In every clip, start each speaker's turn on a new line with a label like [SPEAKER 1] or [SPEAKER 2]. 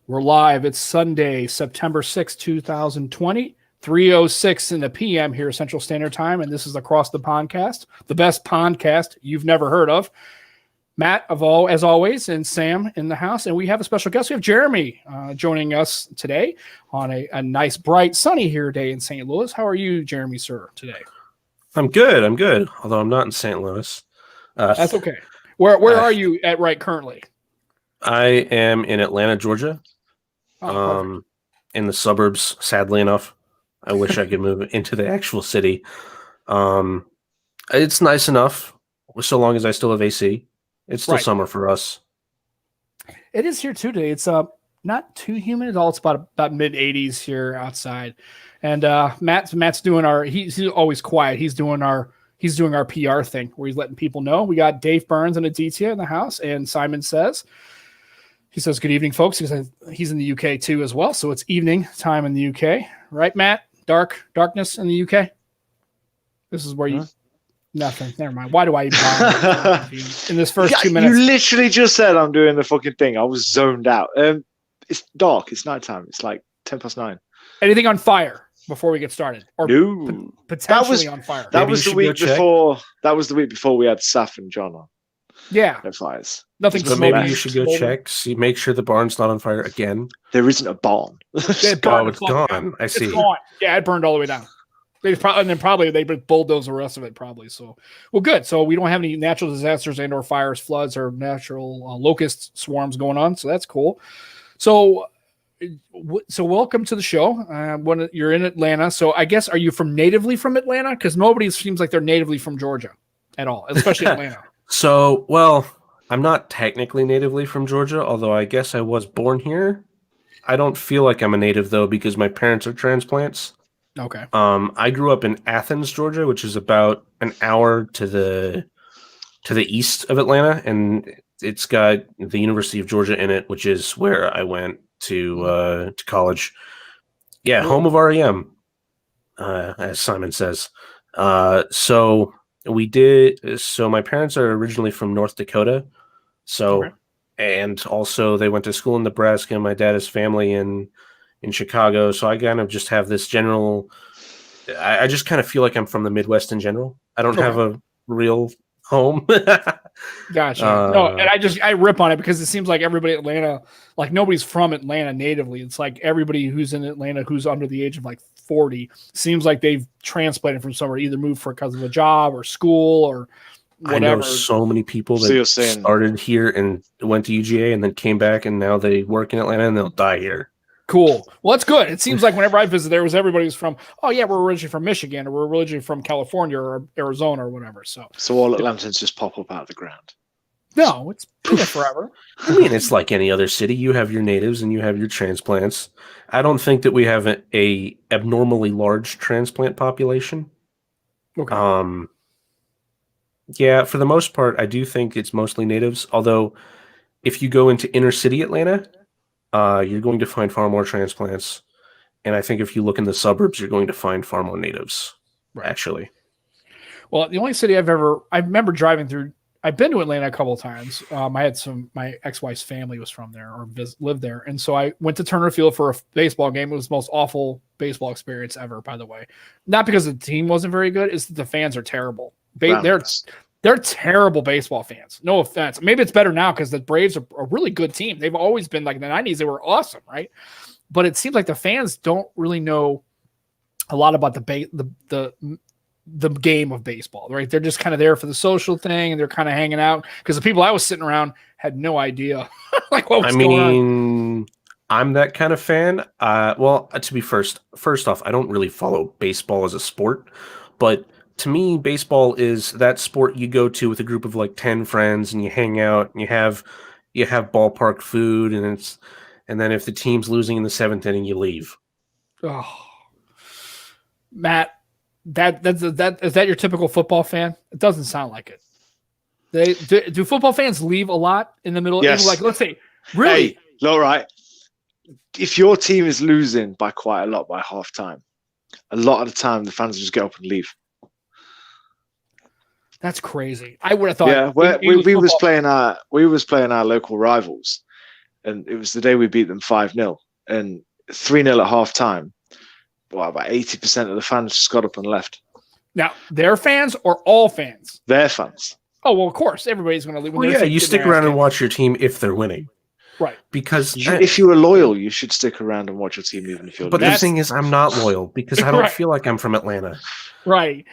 [SPEAKER 1] We're live. It's Sunday, September 6th, 2020, 3:06 in the PM here, Central Standard Time, and this is Across the Pondcast, the best podcast you've never heard of. Matt, as always, and Sam in the house, and we have a special guest. We have Jeremy joining us today on a nice, bright, sunny here day in St. Louis. How are you, Jeremy, sir, today?
[SPEAKER 2] I'm good, although I'm not in St. Louis.
[SPEAKER 1] That's okay. Where are you at right currently?
[SPEAKER 2] I am in Atlanta, Georgia. In the suburbs, sadly enough. I wish I could move into the actual city. It's nice enough, so long as I still have AC. It's still summer for us.
[SPEAKER 1] It is here too today. It's not too humid at all. It's about mid 80s here outside. And Matt's doing he's always quiet. He's doing our PR thing where he's letting people know. We got Dave Burns and Aditya in the house, and Simon says. He says, good evening, folks. He says he's in the UK too as well. So it's evening time in the UK. Right, Matt? Darkness in the UK? This is where you... Nothing. Never mind. Why do I even bother in this first 2 minutes?
[SPEAKER 3] You literally just said I'm doing the fucking thing. I was zoned out. It's dark. It's nighttime. It's like 10:09.
[SPEAKER 1] Anything on fire before we get started? Or
[SPEAKER 3] no.
[SPEAKER 1] Potentially on fire?
[SPEAKER 3] That was the week before. That was the week before we had Saf and John on.
[SPEAKER 1] Yeah.
[SPEAKER 3] No fires.
[SPEAKER 1] Nothing.
[SPEAKER 2] But maybe you should go check. See, make sure the barn's not on fire again.
[SPEAKER 3] There isn't a barn.
[SPEAKER 2] It's gone. I see.
[SPEAKER 1] It's gone. Yeah, it burned all the way down. They bulldoze the rest of it probably. So, well, good. So we don't have any natural disasters and/or fires, floods, or natural locust swarms going on. So that's cool. So welcome to the show. When you're in Atlanta, so I guess are you natively from Atlanta? Because nobody seems like they're natively from Georgia at all, especially Atlanta.
[SPEAKER 2] So, well, I'm not technically natively from Georgia, although I guess I was born here. I don't feel like I'm a native though because my parents are transplants.
[SPEAKER 1] Okay.
[SPEAKER 2] I grew up in Athens, Georgia, which is about an hour to the east of Atlanta, and it's got the University of Georgia in it, which is where I went to college. Yeah, home of REM, as Simon says. So my parents are originally from North Dakota. So, okay. And also they went to school in Nebraska. My dad has family in Chicago. So I kind of just have this general, I just kind of feel like I'm from the Midwest in general. I don't have a real home.
[SPEAKER 1] Gotcha. No, and I rip on it because it seems like everybody in Atlanta, like nobody's from Atlanta natively. It's like everybody who's in Atlanta who's under the age of like 40 seems like they've transplanted from somewhere, either moved because of a job or school or whatever.
[SPEAKER 2] I know so many people that started here and went to UGA and then came back and now they work in Atlanta and they'll die here.
[SPEAKER 1] Cool. Well, that's good. It seems like whenever I visit, there was everybody who's from, oh yeah, we're originally from Michigan or we're originally from California or Arizona or whatever. So
[SPEAKER 3] all Atlantans just pop up out of the ground.
[SPEAKER 1] No, it's been there forever.
[SPEAKER 2] I mean, it's like any other city. You have your natives and you have your transplants. I don't think that we have a abnormally large transplant population.
[SPEAKER 1] Okay.
[SPEAKER 2] Yeah, for the most part, I do think it's mostly natives. Although, if you go into inner city Atlanta, you're going to find far more transplants. And I think if you look in the suburbs, you're going to find far more natives, actually.
[SPEAKER 1] Well, the only city I remember driving through, I've been to Atlanta a couple of times. My ex-wife's family was from there or lived there. And so I went to Turner Field for a baseball game. It was the most awful baseball experience ever, by the way. Not because the team wasn't very good. It's that the fans are terrible. They're terrible baseball fans. No offense. Maybe it's better now because the Braves are a really good team. They've always been like in the 90s. They were awesome, right? But it seems like the fans don't really know a lot about the game of baseball, right? They're just kind of there for the social thing and they're kind of hanging out because the people I was sitting around had no idea like what was going on.
[SPEAKER 2] I'm that kind of fan. Well, to be first off, I don't really follow baseball as a sport, but to me, baseball is that sport you go to with a group of like 10 friends and you hang out and you have ballpark food and then if the team's losing in the 7th inning, you leave.
[SPEAKER 1] Oh, Matt, is that your typical football fan? It doesn't sound like it. Do football fans leave a lot in the middle?
[SPEAKER 3] Yes.
[SPEAKER 1] Like, let's say, really?
[SPEAKER 3] Hey, all right. If your team is losing by quite a lot by halftime, a lot of the time the fans just get up and leave.
[SPEAKER 1] That's crazy. I would have thought.
[SPEAKER 3] Yeah, we was playing our local rivals, and it was the day we beat them 5-0 and 3-0 at half time. Well, about 80% of the fans just got up and left.
[SPEAKER 1] Now, their fans or all fans?
[SPEAKER 3] Their fans.
[SPEAKER 1] Oh, well, of course. Everybody's going to leave.
[SPEAKER 2] Well, yeah, you stick around and watch your team if they're winning.
[SPEAKER 1] Right.
[SPEAKER 2] Because
[SPEAKER 3] if you were loyal, you should stick around and watch your team even if you're
[SPEAKER 2] But the thing is, I'm not loyal because I don't feel like I'm from Atlanta.
[SPEAKER 1] Right.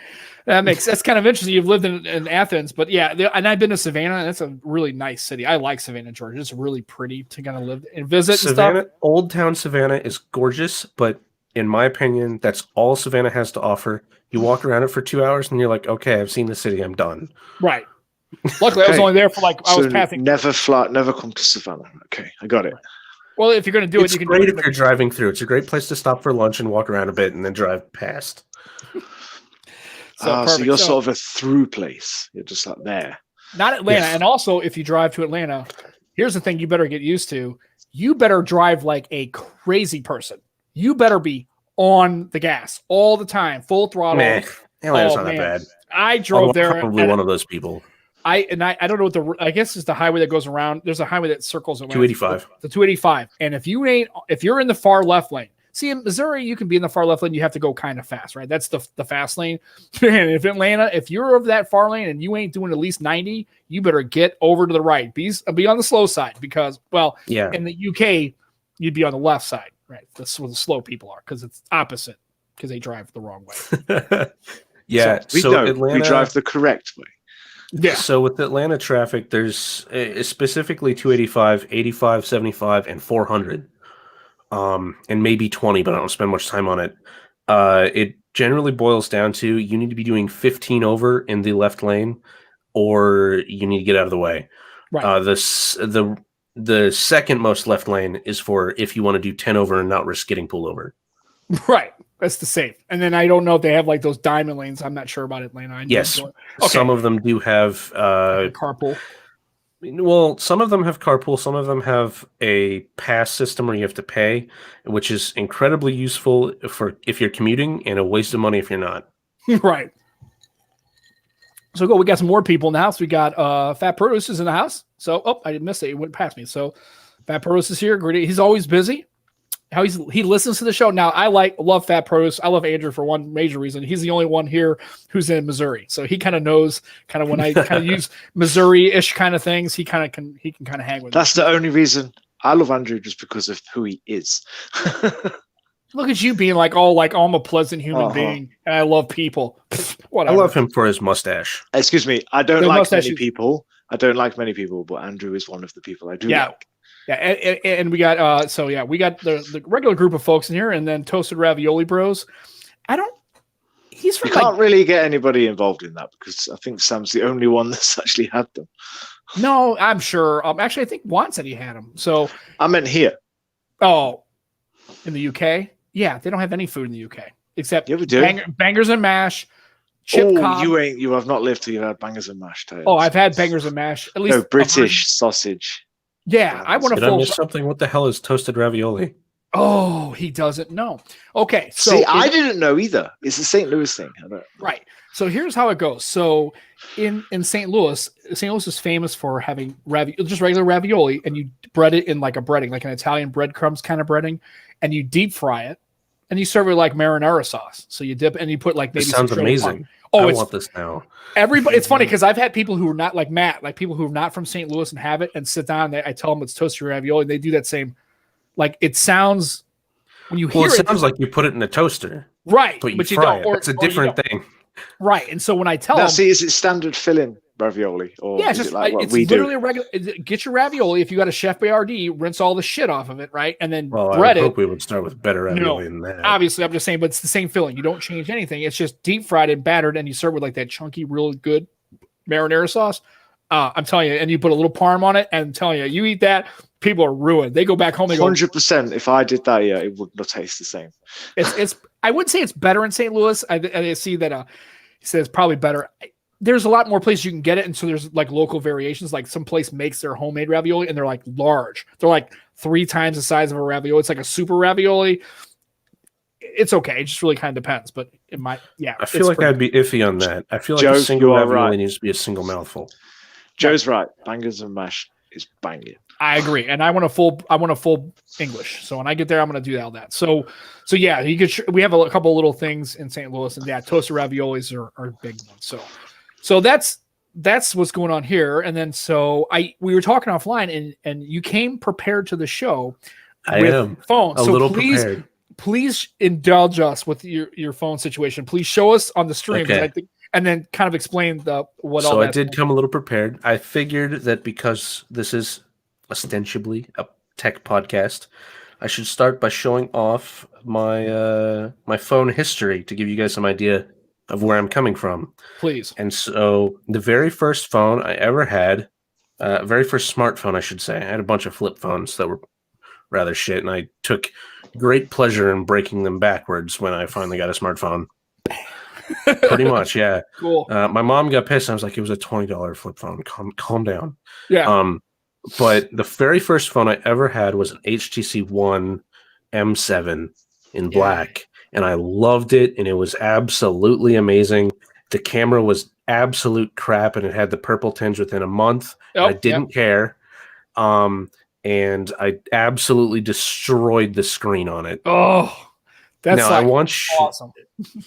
[SPEAKER 1] That's kind of interesting. You've lived in Athens, but yeah, and I've been to Savannah, and it's a really nice city. I like Savannah, Georgia. It's really pretty to kind of live and visit.
[SPEAKER 2] Savannah,
[SPEAKER 1] and stuff.
[SPEAKER 2] Old Town Savannah is gorgeous, but in my opinion, that's all Savannah has to offer. You walk around it for 2 hours, and you're like, okay, I've seen the city. I'm done.
[SPEAKER 1] Right. Luckily, I was only there for I was passing.
[SPEAKER 3] Never come to Savannah. Okay, I got it.
[SPEAKER 1] Well, if you're going to do
[SPEAKER 2] it's
[SPEAKER 1] it, you can
[SPEAKER 2] great
[SPEAKER 1] do it.
[SPEAKER 2] If you're driving through. It's a great place to stop for lunch and walk around a bit and then drive past.
[SPEAKER 3] So you're sort of a through place. You're just like there.
[SPEAKER 1] Not Atlanta. Yes. And also, if you drive to Atlanta, here's the thing you better get used to. You better drive like a crazy person. You better be on the gas all the time, full throttle.
[SPEAKER 2] Man, Atlanta's not that bad.
[SPEAKER 1] I drove there.
[SPEAKER 2] Probably one of those people.
[SPEAKER 1] I don't know what I guess it's the highway that goes around. There's a highway that circles around
[SPEAKER 2] 285.
[SPEAKER 1] The 285. And if you're in the far left lane, see in Missouri, you can be in the far left lane. You have to go kind of fast, right? That's the fast lane. And if Atlanta, if you're of that far lane and you ain't doing at least 90, you better get over to the right. Be on the slow side because, in the UK, you'd be on the left side, right? That's where the slow people are because it's opposite because they drive the wrong way.
[SPEAKER 2] Yeah.
[SPEAKER 3] So
[SPEAKER 2] Atlanta,
[SPEAKER 3] we drive the correct way.
[SPEAKER 1] Yeah.
[SPEAKER 2] So with Atlanta traffic, there's specifically 285, 85, 75, and 400. And maybe 20, but I don't spend much time on it. It generally boils down to you need to be doing 15 over in the left lane, or you need to get out of the way.
[SPEAKER 1] Right.
[SPEAKER 2] The second most left lane is for if you want to do 10 over and not risk getting pulled over.
[SPEAKER 1] Right. That's the safe. And then I don't know if they have like those diamond lanes. I'm not sure about Atlanta.
[SPEAKER 2] Yes. Okay. Some of them do have
[SPEAKER 1] carpool.
[SPEAKER 2] Well, some of them have carpool. Some of them have a pass system where you have to pay, which is incredibly useful for if you're commuting and a waste of money if you're not.
[SPEAKER 1] Right. So we got some more people in the house. We got Fat Produce is in the house. So, I didn't miss it. He went past me. So Fat Produce is here. Great. He's always busy. He listens to the show. Now, I love Fat Produce. I love Andrew for one major reason. He's the only one here who's in Missouri. So he kind of knows when I kind of use Missouri-ish kind of things, he can kind of hang with
[SPEAKER 3] That's
[SPEAKER 1] me.
[SPEAKER 3] The only reason I love Andrew, just because of who he is.
[SPEAKER 1] Look at you being I'm a pleasant human being and I love people. Whatever.
[SPEAKER 2] I love him for his mustache.
[SPEAKER 3] Excuse me. I don't like many people. But Andrew is one of the people I do like.
[SPEAKER 1] Yeah, and we got we got the regular group of folks in here, and then Toasted Ravioli Bros. He's from.
[SPEAKER 3] You can't really get anybody involved in that because I think Sam's the only one that's actually had them.
[SPEAKER 1] No, I'm sure. Actually, I think Juan said he had them. So
[SPEAKER 3] I meant here.
[SPEAKER 1] Oh, in the UK, yeah, they don't have any food in the UK except bangers and mash. Cobb.
[SPEAKER 3] You have not lived till you've had bangers and mash.
[SPEAKER 1] I've had bangers and mash. At least
[SPEAKER 3] British sausage.
[SPEAKER 1] Yeah, I want to.
[SPEAKER 2] Did I miss something? What the hell is toasted ravioli?
[SPEAKER 1] Oh, he doesn't know. Okay, so
[SPEAKER 3] see, I didn't know either. It's a St. Louis thing,
[SPEAKER 1] right? So here's how it goes. So in St. Louis is famous for having just regular ravioli, and you bread it in like a breading, like an Italian breadcrumbs kind of breading, and you deep fry it, and you serve it like marinara sauce. So you dip and you put like maybe.
[SPEAKER 2] This sounds amazing. I want this now.
[SPEAKER 1] Everybody, it's funny because I've had people who are not like Matt, like people who are not from St. Louis and have it and sit down. I tell them it's toasted ravioli, and they do that same. Like it sounds when you hear it.
[SPEAKER 2] It sounds like you put it in a toaster,
[SPEAKER 1] right?
[SPEAKER 2] But you fry it. It's a different thing,
[SPEAKER 1] right? And so when I tell them,
[SPEAKER 3] is it standard filling ravioli, or
[SPEAKER 1] it's just it's literally a regular. Get your ravioli. If you got a Chef Boyardee, rinse all the shit off of it, right? And then bread it.
[SPEAKER 2] I hope we would start with better ravioli than that.
[SPEAKER 1] Obviously, I'm just saying, but it's the same filling. You don't change anything. It's just deep fried and battered, and you serve with like that chunky, real good marinara sauce. I'm telling you, and you put a little parm on it, and I'm telling you, you eat that, people are ruined. They go back home.
[SPEAKER 3] 100%. If I did that, it would not taste the same.
[SPEAKER 1] It's. I would say it's better in St. Louis. I see that. He says probably better. There's a lot more places you can get it, and so there's like local variations. Like some place makes their homemade ravioli, and they're like large. They're like 3 times the size of a ravioli. It's like a super ravioli. It's okay. It just really kind of depends, but it might. Yeah,
[SPEAKER 2] I feel like I'd be iffy on that. I feel like a single ravioli needs to be a single mouthful.
[SPEAKER 3] Joe's right. Bangers and mash is banging.
[SPEAKER 1] I agree, and I want a full English. So when I get there, I'm going to do all that. So yeah, you could. We have a couple little things in St. Louis, and yeah, toasted raviolis are big ones. So that's what's going on here. And then we were talking offline, and you came prepared to the show.
[SPEAKER 2] I am
[SPEAKER 1] phone.
[SPEAKER 2] a little prepared.
[SPEAKER 1] Please indulge us with your phone situation. Please show us on the stream.
[SPEAKER 2] Okay.
[SPEAKER 1] I think, and then kind of explain what all.
[SPEAKER 2] So I did come a little prepared. I figured that because this is ostensibly a tech podcast, I should start by showing off my my phone history to give you guys some idea of where I'm coming from.
[SPEAKER 1] Please.
[SPEAKER 2] And so the very first phone I ever had, very first smartphone, I should say, I had a bunch of flip phones that were rather shit, and I took great pleasure in breaking them backwards when I finally got a smartphone. Pretty much, yeah.
[SPEAKER 1] Cool.
[SPEAKER 2] My mom got pissed. I was like, it was a $20 flip phone. Calm down.
[SPEAKER 1] Yeah.
[SPEAKER 2] But the very first phone I ever had was an HTC One M7 in black, and I loved it, and it was absolutely amazing. The camera was absolute crap, and it had the purple tinge within a month. I didn't care. And I absolutely destroyed the screen on it.
[SPEAKER 1] Oh, that's awesome.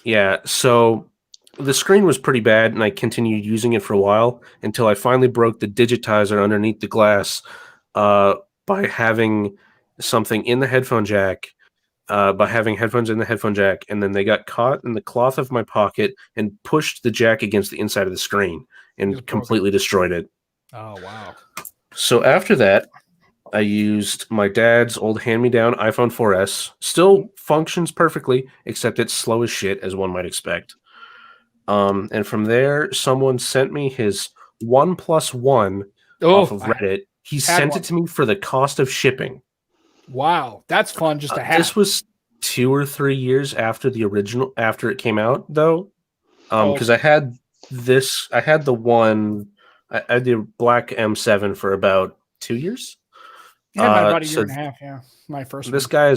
[SPEAKER 2] Yeah, so the screen was pretty bad, and I continued using it for a while until I finally broke the digitizer underneath the glass by having something in the headphone jack, by having headphones in the headphone jack, and then they got caught in the cloth of my pocket and pushed the jack against the inside of the screen and completely destroyed it.
[SPEAKER 1] Oh, wow.
[SPEAKER 2] So after that, I used my dad's old hand-me-down iPhone 4S. Still functions perfectly, except it's slow as shit, as one might expect. And from there, someone sent me his OnePlus One off of Reddit. He sent it to me for the cost of shipping.
[SPEAKER 1] Wow, that's fun just to have.
[SPEAKER 2] This was 2 or 3 years after after it came out, though. Because I had the black M7 for about 2 years.
[SPEAKER 1] Yeah, about a year and a half. Yeah, my first.
[SPEAKER 2] This guy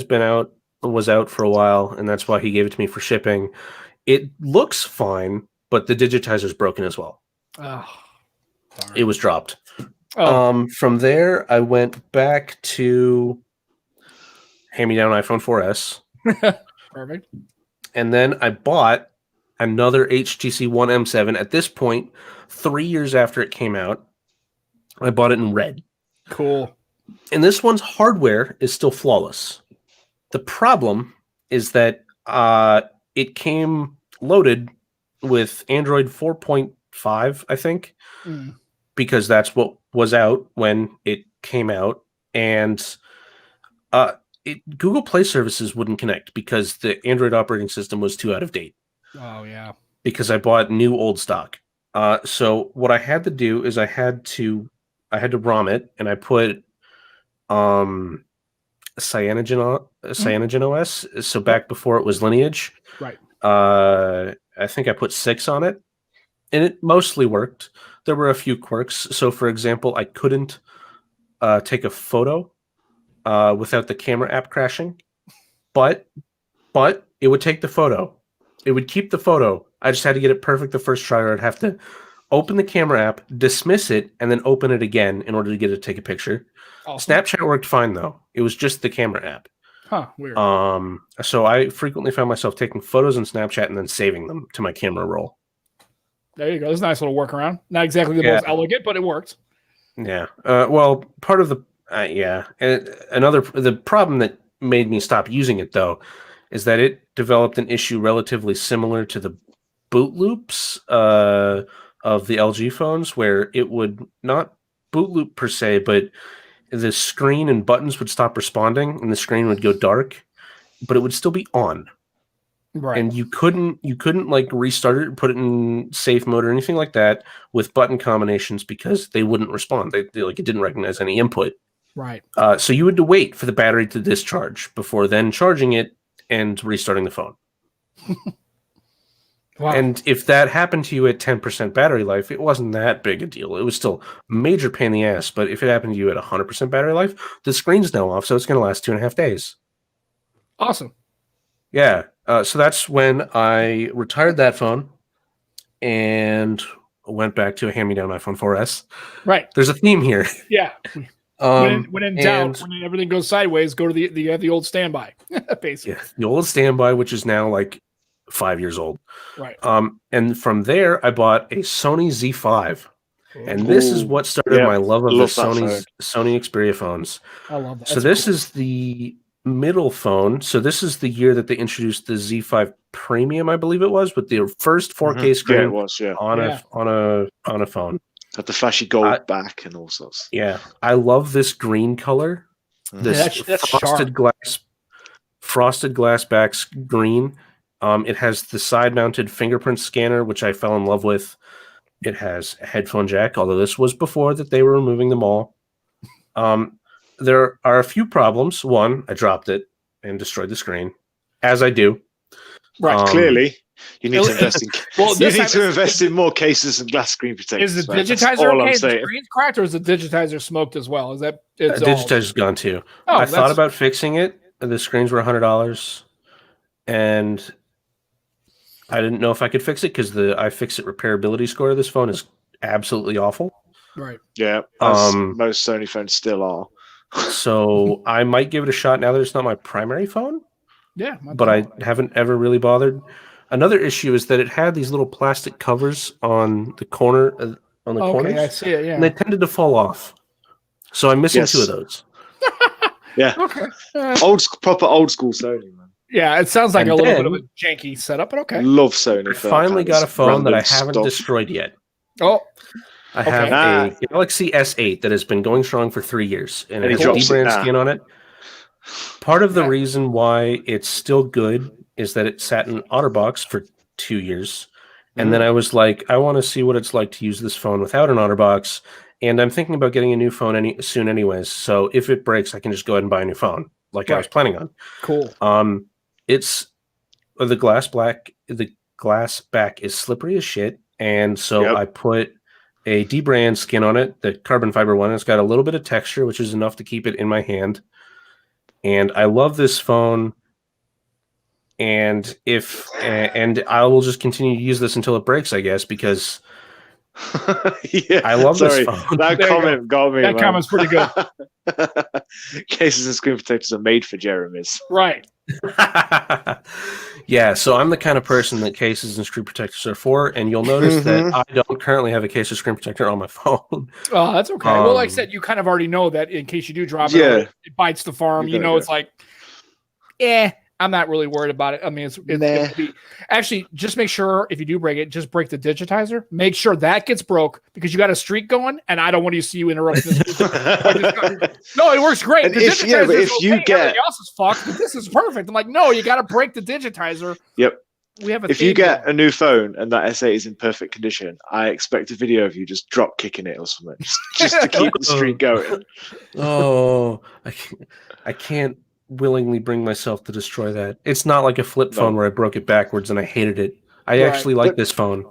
[SPEAKER 2] was out for a while, and that's why he gave it to me for shipping. It looks fine, but the digitizer's broken as well.
[SPEAKER 1] Oh,
[SPEAKER 2] it was dropped. From there, I went back to hand-me-down iPhone 4S.
[SPEAKER 1] Perfect.
[SPEAKER 2] And then I bought another HTC One M7. At this point, 3 years after it came out, I bought it in red.
[SPEAKER 1] Cool.
[SPEAKER 2] And this one's hardware is still flawless. The problem is that it came loaded with Android 4.5, I think, because that's what was out when it came out. And Google Play services wouldn't connect because the Android operating system was too out of date.
[SPEAKER 1] Oh, yeah.
[SPEAKER 2] Because I bought new old stock. So what I had to do is I had to ROM it, and I put Cyanogen OS. So back before it was Lineage.
[SPEAKER 1] Right.
[SPEAKER 2] I think I put 6 on it, and it mostly worked. There were a few quirks. So, for example, I couldn't take a photo without the camera app crashing, but it would take the photo. It would keep the photo. I just had to get it perfect the first try, or I'd have to open the camera app, dismiss it, and then open it again in order to get it to take a picture. Awesome. Snapchat worked fine, though. It was just the camera app.
[SPEAKER 1] Huh, weird.
[SPEAKER 2] So I frequently found myself taking photos in Snapchat and then saving them to my camera roll.
[SPEAKER 1] There you go. There's a nice little workaround. Not exactly the most elegant, but it worked.
[SPEAKER 2] Yeah. Well, part of the the problem that made me stop using it, though, is that it developed an issue relatively similar to the boot loops of the LG phones, where it would not boot loop per se, but the screen and buttons would stop responding, and the screen would go dark, but it would still be on.
[SPEAKER 1] Right.
[SPEAKER 2] And you couldn't like restart it, put it in safe mode or anything like that with button combinations because they wouldn't respond. They like, it didn't recognize any input.
[SPEAKER 1] Right.
[SPEAKER 2] So you had to wait for the battery to discharge before then charging it and restarting the phone. Wow. And if that happened to you at 10% battery life, it wasn't that big a deal. It was still a major pain in the ass. But if it happened to you at 100% battery life, the screen's now off, so it's going to last 2.5 days.
[SPEAKER 1] Awesome.
[SPEAKER 2] Yeah. So that's when I retired that phone and went back to a hand-me-down iPhone 4S.
[SPEAKER 1] Right.
[SPEAKER 2] There's a theme here.
[SPEAKER 1] Yeah. When in doubt, when everything goes sideways, go to the old standby, basically.
[SPEAKER 2] Yeah, the old standby, which is now like 5 years old.
[SPEAKER 1] Right.
[SPEAKER 2] And from there, I bought a Sony Z5. And this is what started my love of the Sony Xperia phones.
[SPEAKER 1] I love that.
[SPEAKER 2] So this is the middle phone. So this is the year that they introduced the Z5 Premium, I believe it was, with the first 4K screen.
[SPEAKER 3] Yeah, it was. Yeah,
[SPEAKER 2] on a phone.
[SPEAKER 3] Had the flashy gold back and all sorts.
[SPEAKER 2] Yeah, I love this green color. This
[SPEAKER 1] that's
[SPEAKER 2] frosted glass backs green. It has the side-mounted fingerprint scanner, which I fell in love with. It has a headphone jack, although this was before that they were removing them all. There are a few problems. One, I dropped it and destroyed the screen, as I do.
[SPEAKER 3] Right, clearly. You need to invest in. You need to invest in more cases and glass screen protectors.
[SPEAKER 1] Is the digitizer okay? Is the screen's cracked, or is the digitizer smoked as well? Is that it's
[SPEAKER 2] digitizer's gone too? I thought about fixing it. The screens were $100, and I didn't know if I could fix it because the iFixit repairability score of this phone is absolutely awful.
[SPEAKER 1] Right.
[SPEAKER 3] Yeah. Most Sony phones still are.
[SPEAKER 2] So I might give it a shot now that it's not my primary phone.
[SPEAKER 1] Yeah.
[SPEAKER 2] But I haven't ever really bothered. Another issue is that it had these little plastic covers on the corner corners.
[SPEAKER 1] I see it. Yeah.
[SPEAKER 2] And they tended to fall off. So I'm missing 2 of those.
[SPEAKER 3] Yeah.
[SPEAKER 1] Okay.
[SPEAKER 3] Proper old school Sony, man.
[SPEAKER 1] Yeah, it sounds like a little bit of a janky setup, but okay.
[SPEAKER 3] Love Sony.
[SPEAKER 2] I finally got a phone that I haven't destroyed yet.
[SPEAKER 1] Oh.
[SPEAKER 2] I have a Galaxy S8 that has been going strong for 3 years, and it has a D-brand skin on it. Part of the reason why it's still good is that it sat in OtterBox for 2 years, and then I was like, I want to see what it's like to use this phone without an OtterBox, and I'm thinking about getting a new phone soon anyways, so if it breaks, I can just go ahead and buy a new phone, like I was planning on.
[SPEAKER 1] Cool.
[SPEAKER 2] It's the glass back is slippery as shit, and so I put a D-brand skin on it, the carbon fiber one. It's got a little bit of texture, which is enough to keep it in my hand. And I love this phone. And I will just continue to use this until it breaks, I guess, because I love this phone.
[SPEAKER 3] That comment got me.
[SPEAKER 1] That comment's pretty good.
[SPEAKER 3] Cases and screen protectors are made for Jeremy's.
[SPEAKER 1] Right.
[SPEAKER 2] Yeah, so I'm the kind of person that cases and screen protectors are for, and you'll notice that I don't currently have a case of screen protector on my phone.
[SPEAKER 1] Oh, that's okay. Well, like I said, you kind of already know that in case you do drop it, it bites the farm. It's like, I'm not really worried about it. I mean, it's actually, just make sure if you do break it, just break the digitizer. Make sure that gets broke because you got a streak going, and I don't want to see you interrupt this. No, it works great. The digitizer is okay. Everything else is fucked, but this is perfect. I'm like, no, you got to break the digitizer.
[SPEAKER 3] Yep.
[SPEAKER 1] We have
[SPEAKER 3] if you get a new phone and that S8 is in perfect condition, I expect a video of you just drop kicking it or something, just to keep the streak going.
[SPEAKER 2] Oh, I can't willingly bring myself to destroy that. It's not like a flip phone where I broke it backwards and I hated it. I actually like this phone.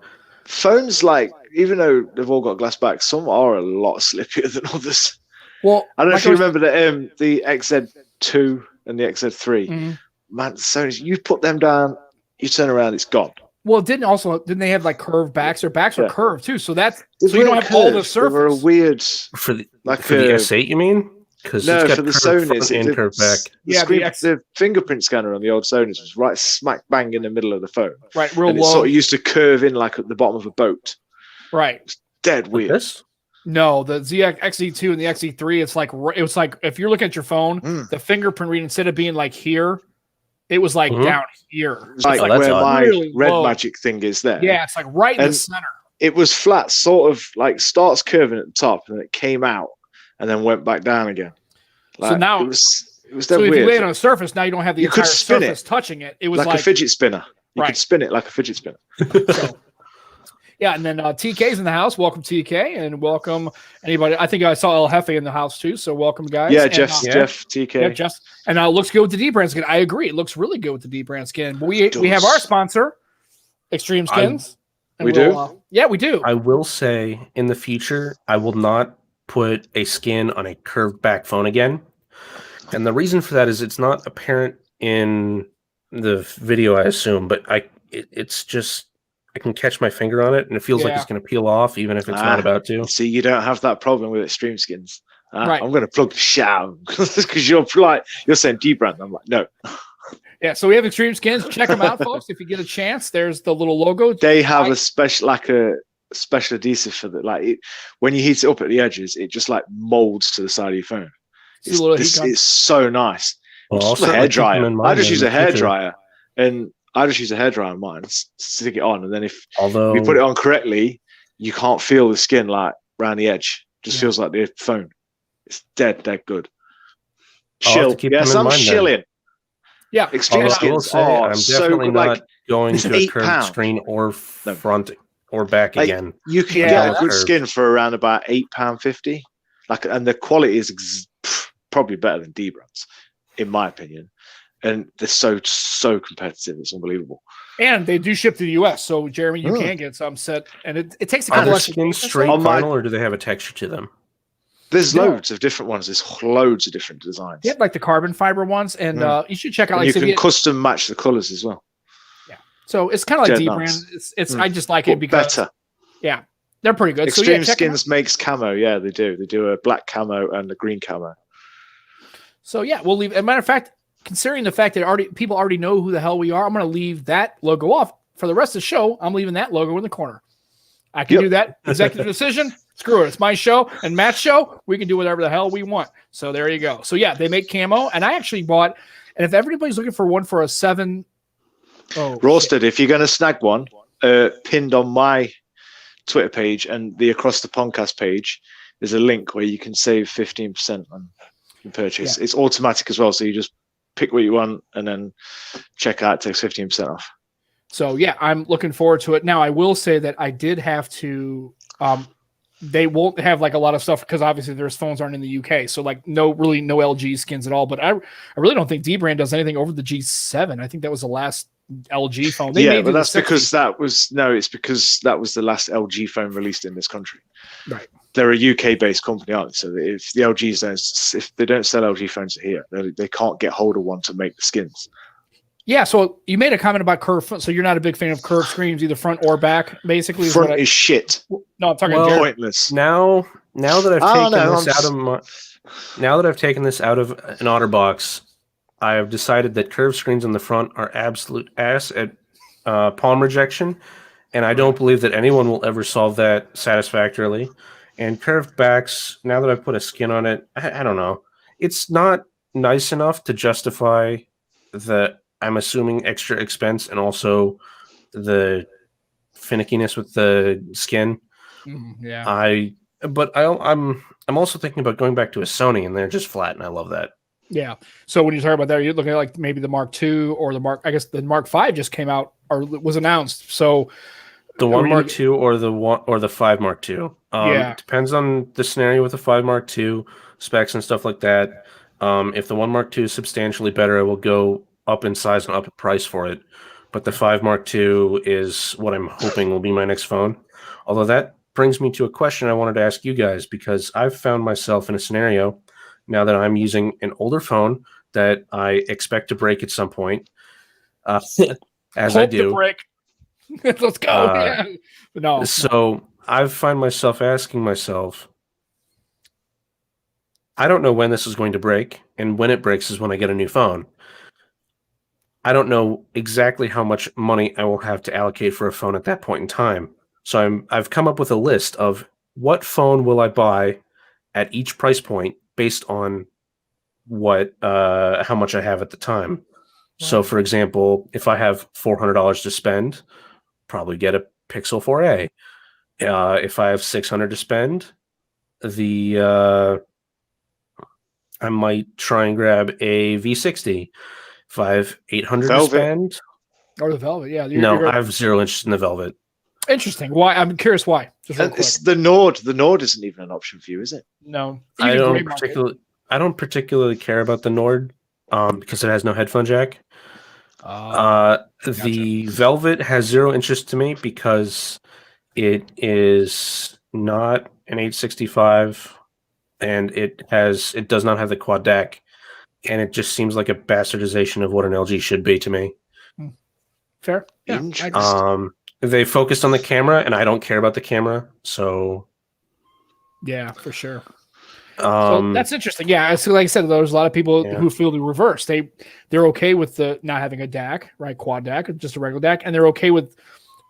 [SPEAKER 3] Phones, like, even though they've all got glass back, some are a lot slippier than others.
[SPEAKER 1] Well,
[SPEAKER 3] I don't know if you remember the XZ2 and the XZ3. Man, Sony, you put them down, you turn around, it's gone.
[SPEAKER 1] Well, didn't they have like curved backs? Their backs were curved too, so you don't have all the surface.
[SPEAKER 3] They were a weird
[SPEAKER 2] for the S8, you mean?
[SPEAKER 3] No, for the Sonys, the fingerprint scanner on the old Sonys was right smack bang in the middle of the phone.
[SPEAKER 1] Right, real
[SPEAKER 3] and
[SPEAKER 1] low.
[SPEAKER 3] It sort of used to curve in like at the bottom of a boat.
[SPEAKER 1] Right.
[SPEAKER 3] It's dead weird.
[SPEAKER 2] Like this?
[SPEAKER 1] No, the XZ2 and the XZ3, it was like if you're looking at your phone, the fingerprint reading, instead of being like here, it was like down here.
[SPEAKER 3] It's like where my really red magic thing is there.
[SPEAKER 1] Yeah, it's like right in the center.
[SPEAKER 3] It was flat, sort of like starts curving at the top, and then it came out and then went back down again. Like,
[SPEAKER 1] so now
[SPEAKER 3] it was
[SPEAKER 1] so
[SPEAKER 3] weird.
[SPEAKER 1] If you lay it on a surface, now you don't have the entire surface touching it. It was
[SPEAKER 3] like a fidget spinner. You could spin it like a fidget spinner.
[SPEAKER 1] So, yeah, and then TK's in the house. Welcome TK, and welcome anybody. I think I saw El Jefe in the house too. So welcome, guys.
[SPEAKER 3] Yeah,
[SPEAKER 1] and,
[SPEAKER 3] Jeff TK.
[SPEAKER 1] Yeah, Jeff, and it looks good with the D-brand skin. I agree. It looks really good with the D-brand skin. But we have our sponsor, Extreme Skins.
[SPEAKER 3] We do.
[SPEAKER 1] Yeah, we do.
[SPEAKER 2] I will say in the future, I will not put a skin on a curved back phone again. And the reason for that is it's not apparent in the video, I assume, but it's just, I can catch my finger on it and it feels like it's going to peel off even if it's not about to.
[SPEAKER 3] See, you don't have that problem with Extreme Skins.
[SPEAKER 1] Right.
[SPEAKER 3] I'm going to plug the shit out because you're saying D-brand. I'm like, no.
[SPEAKER 1] Yeah, so we have Extreme Skins. Check them out, folks. If you get a chance, there's the little logo.
[SPEAKER 3] They have a special adhesive for that. Like when you heat it up at the edges, it just like molds to the side of your phone. It's so nice.
[SPEAKER 2] Well,
[SPEAKER 3] just a hairdryer. I just use a hairdryer, and I just use a hairdryer on mine. Stick it on, and then if we put it on correctly, you can't feel the skin like around the edge. Just feels like the phone. It's dead good. Chill. Yes, I'm chilling.
[SPEAKER 1] Yeah,
[SPEAKER 3] Extreme Skins.
[SPEAKER 2] I'm definitely not going to a curved screen or front or back again.
[SPEAKER 3] You can get a good skin for around about £8.50. And the quality is probably better than D-brands, in my opinion. And they're so competitive. It's unbelievable.
[SPEAKER 1] And they do ship to the US. So Jeremy, you can get some set, and it takes a couple
[SPEAKER 2] of skins straight vinyl, or do they have a texture to them?
[SPEAKER 3] There's loads of different ones. There's loads of different designs.
[SPEAKER 1] Yeah, like the carbon fiber ones, and you should check out. Like,
[SPEAKER 3] you can custom match the colors as well.
[SPEAKER 1] Yeah, so it's kind of like D-brand. It's I just like it because
[SPEAKER 3] better.
[SPEAKER 1] Yeah, they're pretty good.
[SPEAKER 3] Extreme Skins makes camo. Yeah, they do. They do a black camo and a green camo.
[SPEAKER 1] So yeah, we'll leave. As a matter of fact, considering the fact that people already know who the hell we are, I'm going to leave that logo off for the rest of the show. I'm leaving that logo in the corner. I can do that. Executive decision. Screw it. It's my show and Matt's show. We can do whatever the hell we want. So there you go. So yeah, they make camo, and I actually bought. And if everybody's looking for one for a 7,
[SPEAKER 3] roasted. If you're going to snag one, pinned on my Twitter page and the Across the Pondcast page, there's a link where you can save 15% on the purchase. Yeah. It's automatic as well, so you just pick what you want and then check out. It takes 15% off.
[SPEAKER 1] So yeah, I'm looking forward to it. Now I will say that I did have to. They won't have like a lot of stuff because obviously their phones aren't in the UK. So like no LG skins at all. But I really don't think D-brand does anything over the G7. I think that was the last LG phone.
[SPEAKER 3] But that's because it's because that was the last LG phone released in this country.
[SPEAKER 1] Right.
[SPEAKER 3] They're a UK-based company, aren't they? So if the if they don't sell LG phones here, they can't get hold of one to make the skins.
[SPEAKER 1] Yeah, so you made a comment about curved. So you're not a big fan of curved screens, either front or back. Basically,
[SPEAKER 3] front is shit.
[SPEAKER 1] No, I'm talking
[SPEAKER 3] pointless.
[SPEAKER 2] Now that I've taken this out of an OtterBox, I have decided that curved screens on the front are absolute ass at palm rejection, and I don't believe that anyone will ever solve that satisfactorily. And curved backs, now that I've put a skin on it, I don't know. It's not nice enough to justify the, I'm assuming, extra expense and also the finickiness with the skin.
[SPEAKER 1] Yeah.
[SPEAKER 3] Mm-hmm.
[SPEAKER 2] I'm also thinking about going back to a Sony, and they're just flat, and I love that.
[SPEAKER 1] Yeah. So when you talk about that, you're looking at like maybe the Mark II or the Mark V just came out or was announced. So
[SPEAKER 2] the 1 Mark II or the 5 Mark II. It depends on the scenario with the 5 Mark II specs and stuff like that. If the 1 Mark II is substantially better, I will go up in size and up in price for it. But the 5 Mark II is what I'm hoping will be my next phone. Although that brings me to a question I wanted to ask you guys, because I've found myself in a scenario now that I'm using an older phone that I expect to break at some point. As I do.
[SPEAKER 1] Break. Let's go. No.
[SPEAKER 2] So I find myself asking myself, I don't know when this is going to break, and when it breaks is when I get a new phone. I don't know exactly how much money I will have to allocate for a phone at that point in time. So I've come up with a list of what phone will I buy at each price point based on how much I have at the time. Right. So, for example, if I have $400 to spend, probably get a Pixel 4a. If I have $600 to spend, I might try and grab a V60. If I have $800 to spend,
[SPEAKER 1] or the Velvet, yeah.
[SPEAKER 2] I have zero interest in the Velvet.
[SPEAKER 1] Interesting. Why? I'm curious why.
[SPEAKER 3] It's the Nord. The Nord isn't even an option for you, is it?
[SPEAKER 1] No.
[SPEAKER 2] I don't particularly care about the Nord because it has no headphone jack. The Velvet has zero interest to me because it is not an 865 and it does not have the quad DAC, and it just seems like a bastardization of what an LG should be to me.
[SPEAKER 1] Fair. Yeah.
[SPEAKER 2] They focused on the camera, and I don't care about the camera, so
[SPEAKER 1] yeah, for sure. So that's interesting. Yeah, so like I said, there's a lot of people who feel the reverse. They're okay with the not having a DAC, right? Quad DAC, just a regular DAC, and they're okay with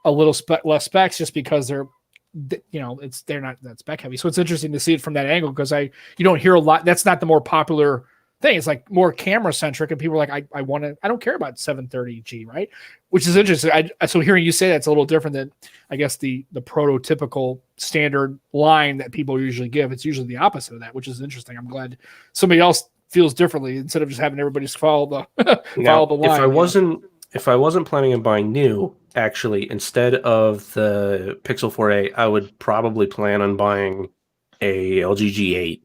[SPEAKER 1] a little less specs just because they're not that spec heavy. So it's interesting to see it from that angle because you don't hear a lot. That's not the more popular thing. It's like more camera centric, and people are like, I don't care about 730G, right? Which is interesting. So hearing you say that's a little different than I guess the prototypical standard line that people usually give. It's usually the opposite of that, which is interesting. I'm glad somebody else feels differently instead of just having everybody just follow the follow the line.
[SPEAKER 2] If I wasn't planning on buying new, actually, instead of the Pixel 4a, I would probably plan on buying a LG G8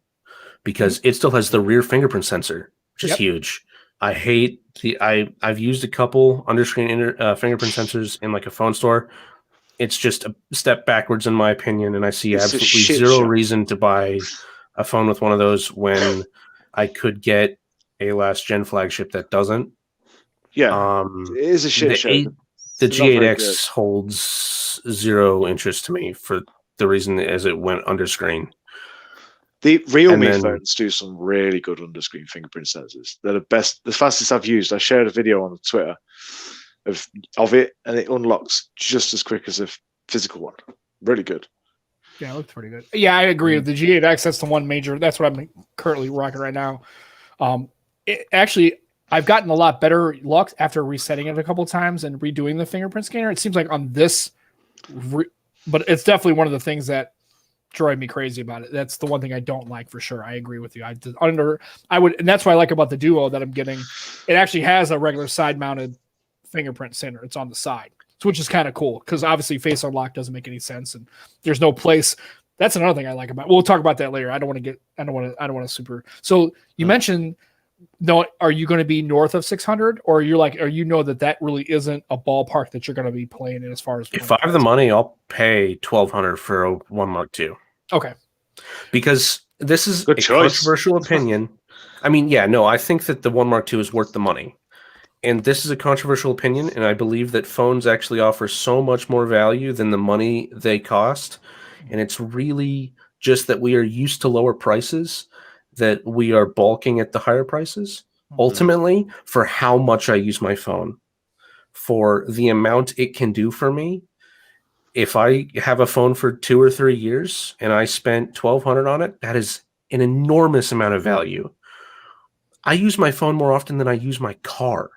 [SPEAKER 2] because it still has the rear fingerprint sensor, which is huge. I hate I've used a couple underscreen fingerprint sensors in like a phone store. It's just a step backwards in my opinion, and I see absolutely zero reason to buy a phone with one of those when I could get a last gen flagship that doesn't.
[SPEAKER 3] Yeah, it is a shit show.
[SPEAKER 2] The G8X holds zero interest to me for the reason as it went underscreen.
[SPEAKER 3] The Realme phones do some really good underscreen fingerprint sensors. They're the fastest I've used. I shared a video on Twitter of it, and it unlocks just as quick as a physical one. Really good.
[SPEAKER 1] Yeah, it looks pretty good. Yeah, I agree with the G8X. That's the one major. That's what I'm currently rocking right now. I've gotten a lot better luck after resetting it a couple of times and redoing the fingerprint scanner. It seems like on this, but it's definitely one of the things that drive me crazy about it. That's the one thing I don't like for sure. I agree with you. And that's what I like about the Duo that I'm getting. It actually has a regular side-mounted fingerprint scanner. It's on the side, which is kind of cool because obviously face unlock doesn't make any sense, and there's no place. That's another thing I like about it. We'll talk about that later. I don't want to super. So you mentioned. No, are you going to be north of 600, or you know that really isn't a ballpark that you're going to be playing in as far as?
[SPEAKER 2] If I have the money, I'll pay $1,200 for a 1 Mark II.
[SPEAKER 1] Okay,
[SPEAKER 2] because this is a controversial opinion. I mean, I think that the 1 Mark II is worth the money, and this is a controversial opinion, and I believe that phones actually offer so much more value than the money they cost, and it's really just that we are used to lower prices. That we are balking at the higher prices ultimately for how much I use my phone, for the amount it can do for me. If I have a phone for 2 or 3 years and I spent $1,200 on it, that is an enormous amount of value. I use my phone more often than I use my car.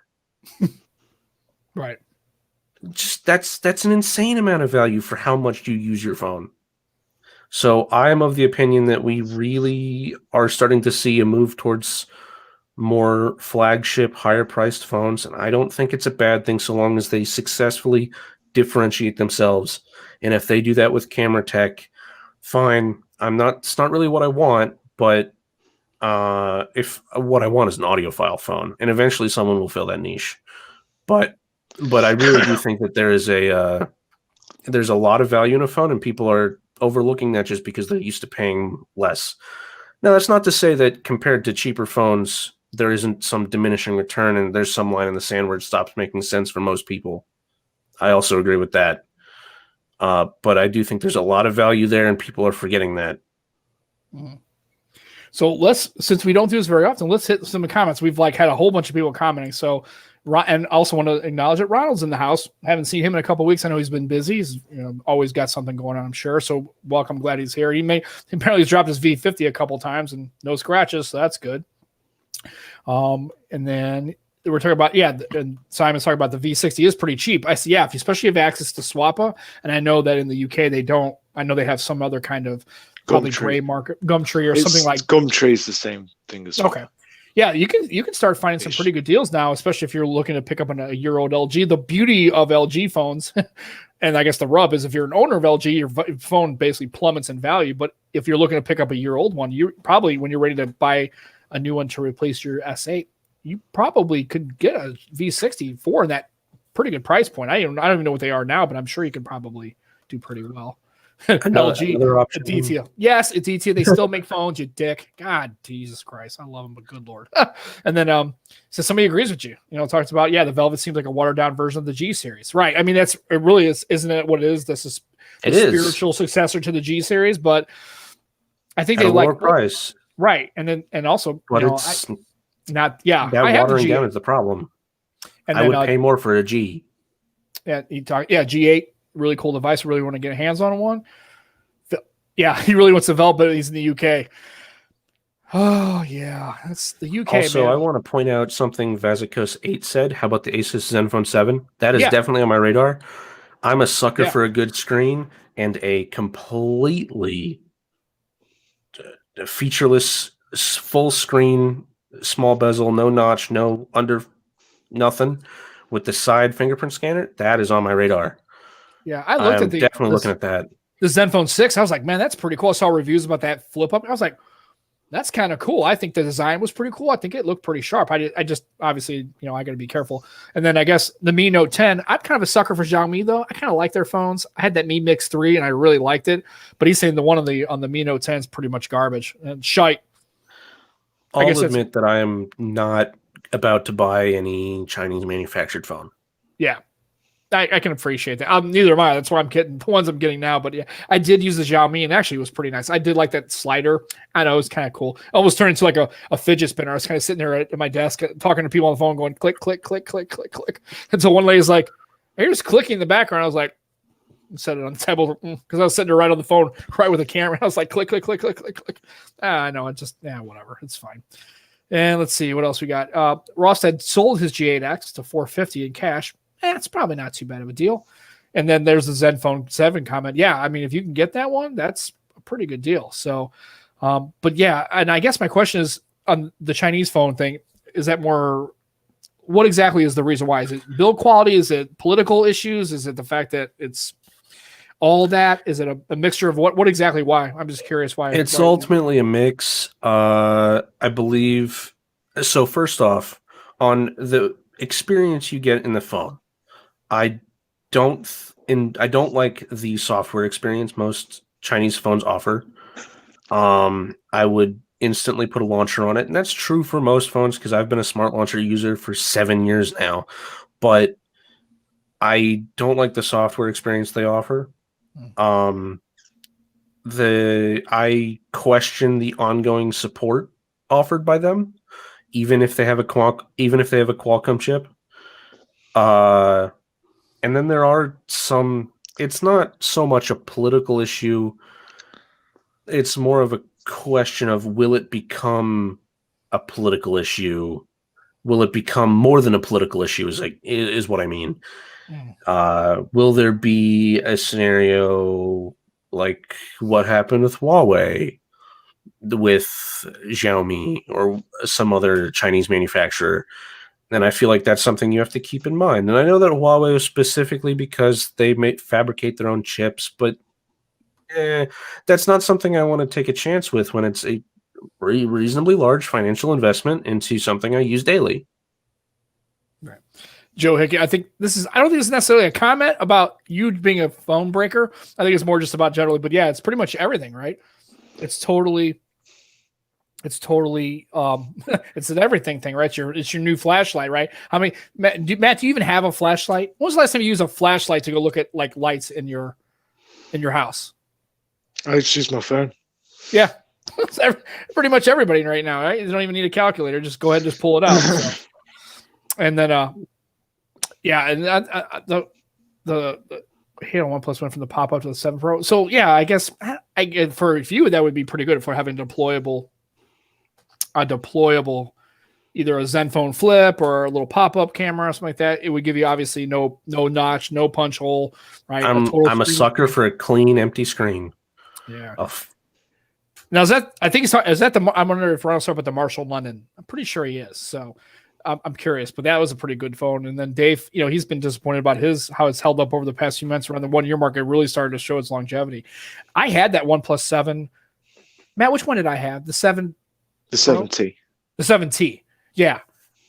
[SPEAKER 1] Right.
[SPEAKER 2] Just that's an insane amount of value for how much you use your phone. So I am of the opinion that we really are starting to see a move towards more flagship, higher-priced phones, and I don't think it's a bad thing so long as they successfully differentiate themselves. And if they do that with camera tech, fine. It's not really what I want, but if what I want is an audiophile phone, and eventually someone will fill that niche. But I really do think that there's a lot of value in a phone, and people are overlooking that just because they're used to paying less. Now, that's not to say that compared to cheaper phones, there isn't some diminishing return and there's some line in the sand where it stops making sense for most people. I also agree with that. But I do think there's a lot of value there and people are forgetting that.
[SPEAKER 1] Mm-hmm. So since we don't do this very often, let's hit some comments. We've had a whole bunch of people commenting. So, and also want to acknowledge that Ronald's in the house. Haven't seen him in a couple of weeks. I know he's been busy. He's always got something going on, I'm sure. So welcome. Glad he's here. Apparently he's dropped his V50 a couple times and no scratches. So that's good. And then we're talking about, and Simon's talking about the V60 is pretty cheap. I see. Especially if you have access to Swappa. And I know that in the UK, they don't, I know they have some other kind of probably gray market, Gumtree or something like
[SPEAKER 3] Gumtree is the same thing as well.
[SPEAKER 1] Okay. Yeah, you can start finding some pretty good deals now, especially if you're looking to pick up a year-old LG. The beauty of LG phones, and I guess the rub is if you're an owner of LG, your phone basically plummets in value. But if you're looking to pick up a year-old one, you probably, when you're ready to buy a new one to replace your S8, you probably could get a V60 for that pretty good price point. I don't even know what they are now, but I'm sure you could probably do pretty well. LG, Aditya. Yes, Aditya. They still make phones, you dick. God, Jesus Christ. I love them, but good Lord. And then, so somebody agrees with you. Talks about, the Velvet seems like a watered down version of the G series. Right. I mean, it really is, isn't it what it is? This is the spiritual successor to the G series, but I think
[SPEAKER 2] at a lower price.
[SPEAKER 1] Right, and also,
[SPEAKER 2] But
[SPEAKER 1] you know,
[SPEAKER 2] it's
[SPEAKER 1] that
[SPEAKER 2] that
[SPEAKER 1] I have the
[SPEAKER 2] watering down
[SPEAKER 1] G8,
[SPEAKER 2] is the problem.
[SPEAKER 1] and
[SPEAKER 2] I
[SPEAKER 1] then
[SPEAKER 2] would pay more for a G.
[SPEAKER 1] G8, really cool device. Really want to get hands on one. Yeah, he really wants to develop it. He's in the UK. Oh yeah, that's the UK.
[SPEAKER 2] Also,
[SPEAKER 1] man.
[SPEAKER 2] I want to point out something Vazikos 8 said. How about the Asus Zenfone 7? That is
[SPEAKER 1] Yeah.
[SPEAKER 2] definitely on my radar. I'm a sucker
[SPEAKER 1] Yeah.
[SPEAKER 2] for a good screen and a completely featureless full screen, small bezel, no notch, no under nothing with the side fingerprint scanner. That is on my radar.
[SPEAKER 1] Yeah, I looked
[SPEAKER 2] I'm
[SPEAKER 1] at
[SPEAKER 2] definitely looking at that.
[SPEAKER 1] the Zenfone 6. I was like, man, that's pretty cool. I saw reviews about that flip up. I was like, that's kind of cool. I think the design was pretty cool. I think it looked pretty sharp. I just obviously, you know, I got to be careful. And then I guess the Mi Note 10. I'm kind of a sucker for Xiaomi though. I kind of like their phones. I had that Mi Mix 3 and I really liked it. But he's saying the one on the Mi Note 10 is pretty much garbage and shite.
[SPEAKER 2] I'll admit that I am not about to buy any Chinese manufactured phone.
[SPEAKER 1] Yeah. I can appreciate that. Neither am I. That's why I'm getting the ones I'm getting now. But yeah, I did use the Xiaomi, and actually it was pretty nice. I did like that slider. I know it was kind of cool. I almost turned into like a fidget spinner. I was kind of sitting there at my desk talking to people on the phone, going click, click, click, click, click, click. And so one lady's like, "You're just clicking in the background." I was like, set it on the table because I was sitting there right on the phone, right with the camera. I was like, click, click, click, click, click, click. I know it just whatever. It's fine. And let's see what else we got. Ross had sold his G8X to $450 in cash. It's probably not too bad of a deal. And then there's the Zenfone 7 comment. Yeah, I mean, if you can get that one, that's a pretty good deal. So, but yeah, and I guess my question is on the Chinese phone thing, is that more, what exactly is the reason why? Is it build quality? Is it political issues? Is it the fact that it's all that? Is it a mixture of what exactly why? I'm just curious why.
[SPEAKER 2] It's ultimately a mix. I believe. So first off, on the experience you get in the phone, I don't like the software experience most Chinese phones offer. I would instantly put a launcher on it, and that's true for most phones because I've been a smart launcher user for 7 years now. But I don't like the software experience they offer. I question the ongoing support offered by them, even if they have a Qualcomm chip. And then there are some, it's not so much a political issue. It's more of a question of, will it become a political issue? Will it become more than a political issue is what I mean. Will there be a scenario like what happened with Huawei, with Xiaomi or some other Chinese manufacturer? And I feel like that's something you have to keep in mind. And I know that Huawei was specifically because they fabricate their own chips, but that's not something I want to take a chance with when it's a reasonably large financial investment into something I use daily.
[SPEAKER 1] Right. Joe Hickey, I don't think this is necessarily a comment about you being a phone breaker. I think it's more just about generally, but yeah, it's pretty much everything, right? It's totally it's an everything thing, right? It's your new flashlight, right? I mean, Matt, do you even have a flashlight? When was the last time you used a flashlight to go look at like lights in your house?
[SPEAKER 3] I just use my phone.
[SPEAKER 1] Yeah. Pretty much everybody right now, right? You don't even need a calculator. Just go ahead and just pull it out. So. And then, yeah, and the Halo 1 Plus went from the pop up to the 7 Pro. So yeah, I guess for you that would be pretty good for having a deployable, either a Zenfone Flip or a little pop up camera or something like that. It would give you obviously no notch, no punch hole, right?
[SPEAKER 2] I'm a sucker for a clean, empty screen.
[SPEAKER 1] Yeah. Now is that I'm wondering if Ronald's talking about the Marshall London. I'm pretty sure he is. So I'm curious, but that was a pretty good phone. And then Dave, he's been disappointed about how it's held up over the past few months around the 1 year mark. It really started to show its longevity. I had that OnePlus 7. Matt, which one did I have? The 7?
[SPEAKER 3] The 7T.
[SPEAKER 1] The 7T. Yeah.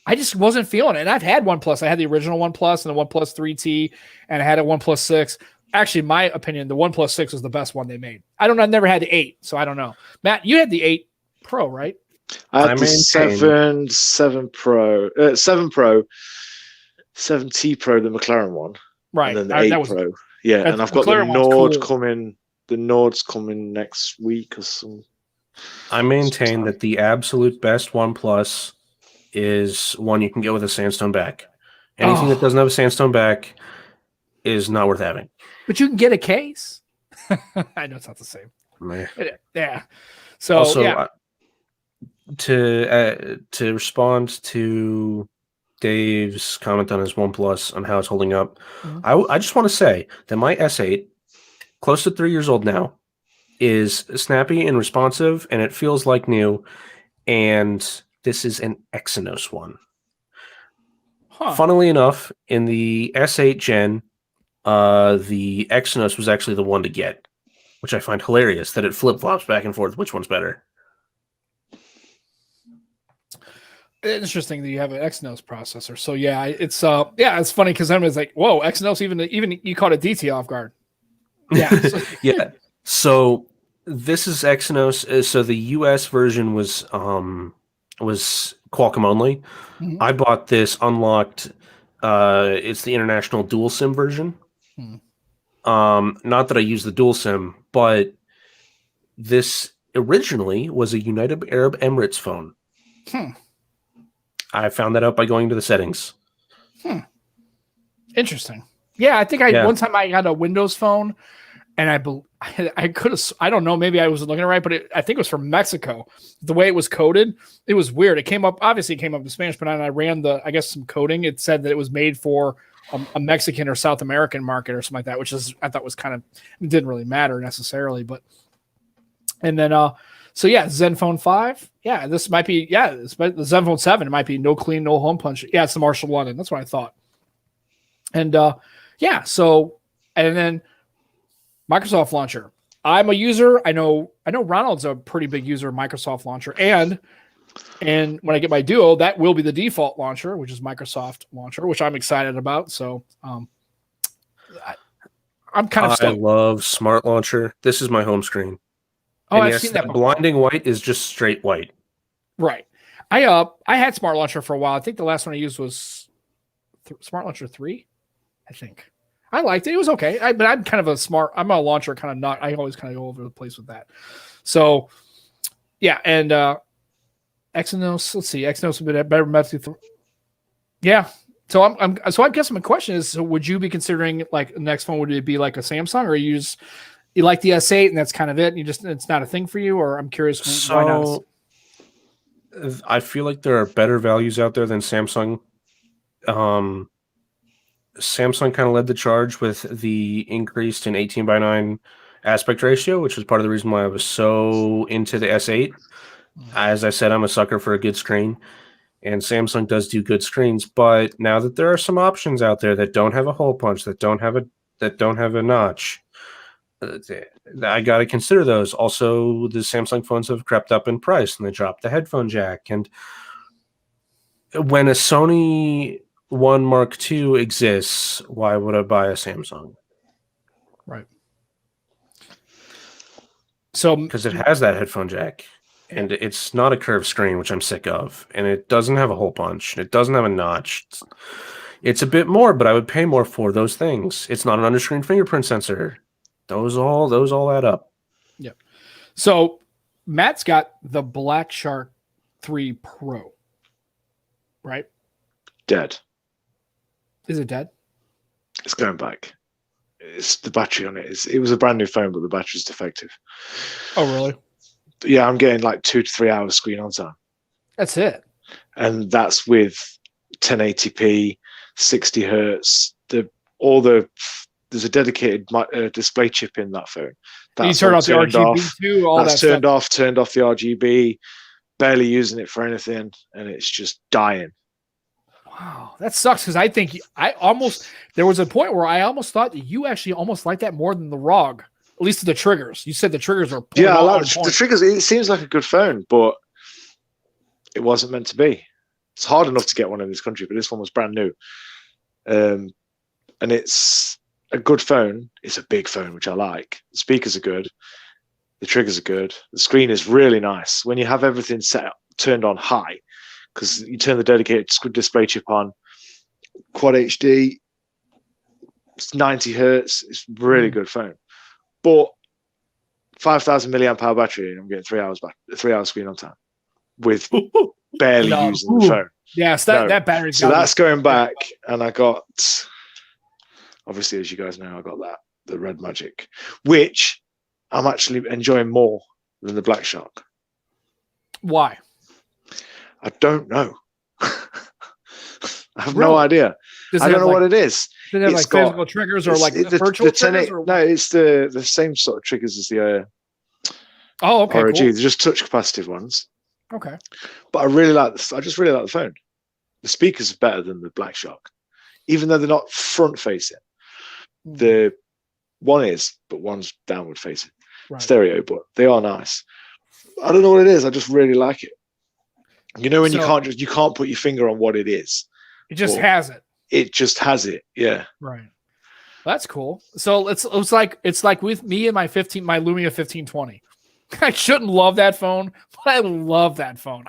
[SPEAKER 1] I just wasn't feeling it. And I've had OnePlus. I had the original OnePlus and the OnePlus 3T, and I had a OnePlus 6. Actually, in my opinion, the OnePlus 6 was the best one they made. I've never had the 8, so I don't know. Matt, you had the 8 Pro, right?
[SPEAKER 3] I had the 7 Pro, 7 Pro, 7T Pro, the McLaren one,
[SPEAKER 1] right?
[SPEAKER 3] And then the 8 Pro, yeah. And I've got the Nord coming. The Nord's coming next week or some.
[SPEAKER 2] I maintain that the absolute best OnePlus is one you can get with a sandstone back. Anything that doesn't have a sandstone back is not worth having.
[SPEAKER 1] But you can get a case. I know it's not the same. Yeah. So
[SPEAKER 2] also,
[SPEAKER 1] yeah.
[SPEAKER 2] To respond to Dave's comment on his OnePlus on how it's holding up, I just want to say that my S8, close to 3 years old now, is snappy and responsive, and it feels like new. And this is an Exynos one. Funnily enough, in the S8 Gen, the Exynos was actually the one to get, which I find hilarious that it flip-flops back and forth. Which one's better?
[SPEAKER 1] Interesting that you have an Exynos processor. So yeah, it's funny because then it's like, whoa, Exynos, even you caught a DT off guard. Yeah.
[SPEAKER 2] Yeah. So this is Exynos. So the US version was Qualcomm only. Mm-hmm. I bought this unlocked. It's the international dual SIM version. Not that I use the dual SIM, but this originally was a United Arab Emirates phone. I found that out by going to the settings.
[SPEAKER 1] Interesting. Yeah, I think one time I got a Windows phone, and I could have, I don't know, maybe I wasn't looking at it right, but I think it was from Mexico. The way it was coded, it was weird. It came up in Spanish, but when I ran some coding, it said that it was made for a Mexican or South American market or something like that, which I thought was it didn't really matter necessarily, but, and then, so yeah, Zenfone 5. Yeah, this might be, the Zenfone 7. It might be no clean, no home punch. Yeah, it's the Marshall London. That's what I thought. And so, and then Microsoft Launcher. I'm a user. I know Ronald's a pretty big user of Microsoft Launcher. And when I get my Duo, that will be the default launcher, which is Microsoft Launcher, which I'm excited about. So I'm kind of stoked.
[SPEAKER 2] I love Smart Launcher. This is my home screen.
[SPEAKER 1] Oh, I've seen that before.
[SPEAKER 2] Blinding white is just straight white.
[SPEAKER 1] Right. I had Smart Launcher for a while. I think the last one I used was Smart Launcher 3, I think. I liked it. It was okay. But I'm kind of I'm a launcher kind of not. I always kind of go over the place with that. So, yeah. And Exynos, let's see. Exynos would be better method. Yeah. So I guess my question is, so would you be considering like the next phone? Would it be like a Samsung, or you like the S8 and that's kind of it? And it's not a thing for you, or I'm curious why not?
[SPEAKER 2] I feel like there are better values out there than Samsung. Samsung kind of led the charge with the increase in 18:9 aspect ratio, which was part of the reason why I was so into the S8. As I said, I'm a sucker for a good screen, and Samsung does do good screens. But now that there are some options out there that don't have a hole punch, that don't have a notch, I got to consider those. Also, the Samsung phones have crept up in price, and they dropped the headphone jack. And when a Sony One Mark II exists, why would I buy a Samsung?
[SPEAKER 1] Right. So
[SPEAKER 2] because it has that headphone jack, and it's not a curved screen, which I'm sick of, and it doesn't have a hole punch, and it doesn't have a notch. It's a bit more, but I would pay more for those things. It's not an under-screen fingerprint sensor. Those all add up.
[SPEAKER 1] Yeah. So Matt's got the Black Shark 3 Pro, right?
[SPEAKER 3] Dead.
[SPEAKER 1] Is it dead?
[SPEAKER 3] It's going back. It's the battery on it. It was a brand new phone, but the battery's defective.
[SPEAKER 1] Oh, really?
[SPEAKER 3] Yeah, I'm getting like 2 to 3 hours screen on time.
[SPEAKER 1] That's it.
[SPEAKER 3] And that's with 1080p, 60 hertz. There's a dedicated display chip in that phone.
[SPEAKER 1] You turn off the RGB too. All that's
[SPEAKER 3] turned off. Turned off the RGB. Barely using it for anything, and it's just dying.
[SPEAKER 1] Wow, that sucks because I think there was a point where I almost thought that you actually almost like that more than the ROG, at least to the triggers. You said the triggers are
[SPEAKER 3] I like the triggers. It seems like a good phone, but it wasn't meant to be. It's hard enough to get one in this country, but this one was brand new, and it's a good phone. It's a big phone, which I like. The speakers are good. The triggers are good. The screen is really nice. When you have everything turned on high, because you turn the dedicated display chip on, Quad HD, it's 90 hertz. It's a really good phone. But 5,000 milliamp hour battery, and I'm getting 3 hours back, 3 hours screen on time with barely using the phone.
[SPEAKER 1] Yes,
[SPEAKER 3] No.
[SPEAKER 1] that battery's
[SPEAKER 3] So that's going back, and I got, obviously, as you guys know, I got the Red Magic, which I'm actually enjoying more than the Black Shark.
[SPEAKER 1] Why?
[SPEAKER 3] I don't know. I have no idea. I don't know what it is.
[SPEAKER 1] Does it have like physical triggers or like virtual triggers?
[SPEAKER 3] No, it's the same sort of triggers as the
[SPEAKER 1] ROG.
[SPEAKER 3] Cool. They're just touch capacitive ones.
[SPEAKER 1] Okay.
[SPEAKER 3] But I just really like the phone. The speakers are better than the Black Shark, even though they're not front facing. The one is, but one's downward facing. Right. Stereo, but they are nice. I don't know what it is. I just really like it. You know when you can't put your finger on what it is.
[SPEAKER 1] It just has it.
[SPEAKER 3] It just has it. Yeah.
[SPEAKER 1] Right. That's cool. So it's like with me and my Lumia 1520. I shouldn't love that phone, but I love that phone.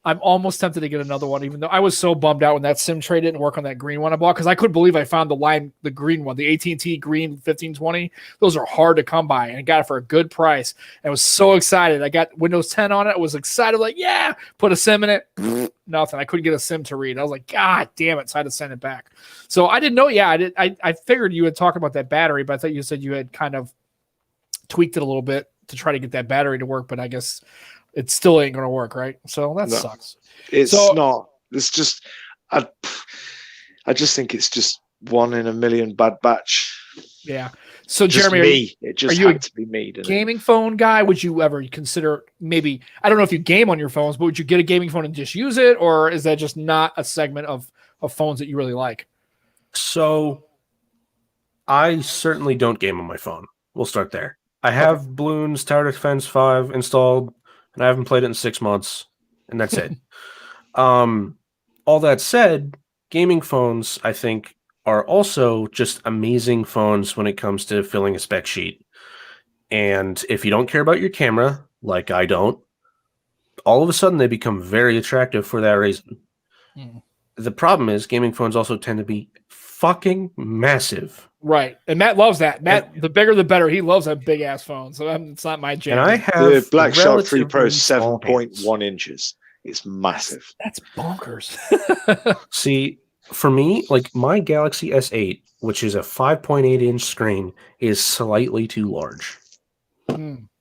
[SPEAKER 1] I'm almost tempted to get another one, even though I was so bummed out when that SIM tray didn't work on that green one I bought, because I couldn't believe I found the green one, the AT&T green 1520. Those are hard to come by, and I got it for a good price. And I was so excited. I got Windows 10 on it. I was excited, like, yeah, put a SIM in it. Nothing. I couldn't get a SIM to read. I was like, God damn it. So I had to send it back. So I didn't know. Yeah, I figured you had talked about that battery, but I thought you said you had kind of tweaked it a little bit to try to get that battery to work, but I guess it still ain't going to work, right? So that sucks.
[SPEAKER 3] It's not. It's just, I just think it's just one in a million bad batch.
[SPEAKER 1] Yeah. So
[SPEAKER 3] just
[SPEAKER 1] Jeremy,
[SPEAKER 3] it just had to be me.
[SPEAKER 1] Gaming phone guy? Would you ever consider maybe? I don't know if you game on your phones, but would you get a gaming phone and just use it, or is that just not a segment of phones that you really like?
[SPEAKER 2] So, I certainly don't game on my phone. We'll start there. I have Bloons Tower Defense 5 installed, and I haven't played it in 6 months, and that's it. All that said, gaming phones, I think, are also just amazing phones when it comes to filling a spec sheet. And if you don't care about your camera, like I don't, all of a sudden they become very attractive for that reason. The problem is gaming phones also tend to be fucking massive.
[SPEAKER 1] Right. And Matt loves that. Matt, the bigger the better. He loves a big ass phone. So it's not my jam.
[SPEAKER 2] And I have
[SPEAKER 3] the Black Shark 3 Pro 7.1 inches. It's massive.
[SPEAKER 1] That's bonkers.
[SPEAKER 2] See, for me, like my Galaxy S8, which is a 5.8 inch screen, is slightly too large.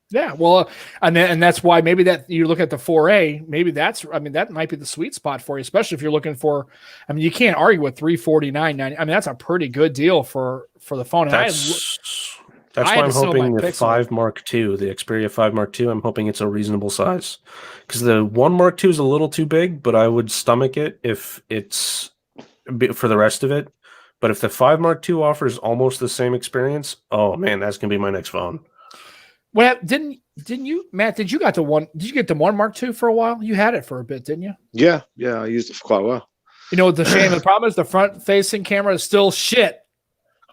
[SPEAKER 1] Yeah, well, and that's why maybe that you look at the 4A, maybe that might be the sweet spot for you, especially if you're looking for. I mean, you can't argue with $349.90. I mean, that's a pretty good deal for the phone. And
[SPEAKER 2] that's why I'm hoping the 5 Mark II, the Xperia 5 Mark II, I'm hoping it's a reasonable size, because the 1 Mark II is a little too big, but I would stomach it if it's for the rest of it. But if the 5 Mark II offers almost the same experience, oh man, that's gonna be my next phone.
[SPEAKER 1] Well, didn't you, Matt? Did you get the 1 Mark II for a while? You had it for a bit, didn't you?
[SPEAKER 3] Yeah, I used it for quite a while.
[SPEAKER 1] You know what the shame? The problem is the front-facing camera is still shit.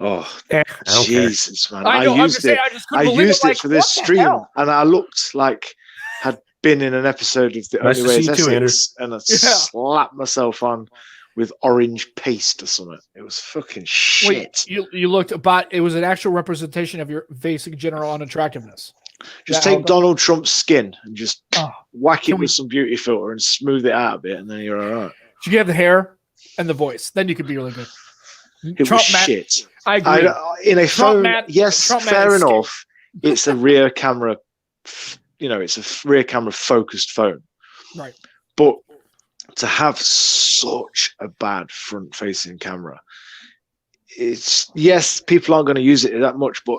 [SPEAKER 3] Oh, Jesus, man!
[SPEAKER 1] I know.
[SPEAKER 3] I used it for this stream, and I looked like I'd been in an episode of The Only Way Is Essex, and I slapped myself on with orange paste or something. It was fucking shit.
[SPEAKER 1] Wait, you looked about. It was an actual representation of your basic general unattractiveness.
[SPEAKER 3] Just take Donald Trump's skin and just whack it with some beauty filter and smooth it out a bit, and then you're all right.
[SPEAKER 1] You have the hair and the voice, then you could be really good.
[SPEAKER 3] It was shit.
[SPEAKER 1] I agree.
[SPEAKER 3] In a phone, yes, fair enough. It's a rear camera. It's a rear camera focused phone,
[SPEAKER 1] right?
[SPEAKER 3] But to have such a bad front-facing camera, people aren't going to use it that much, but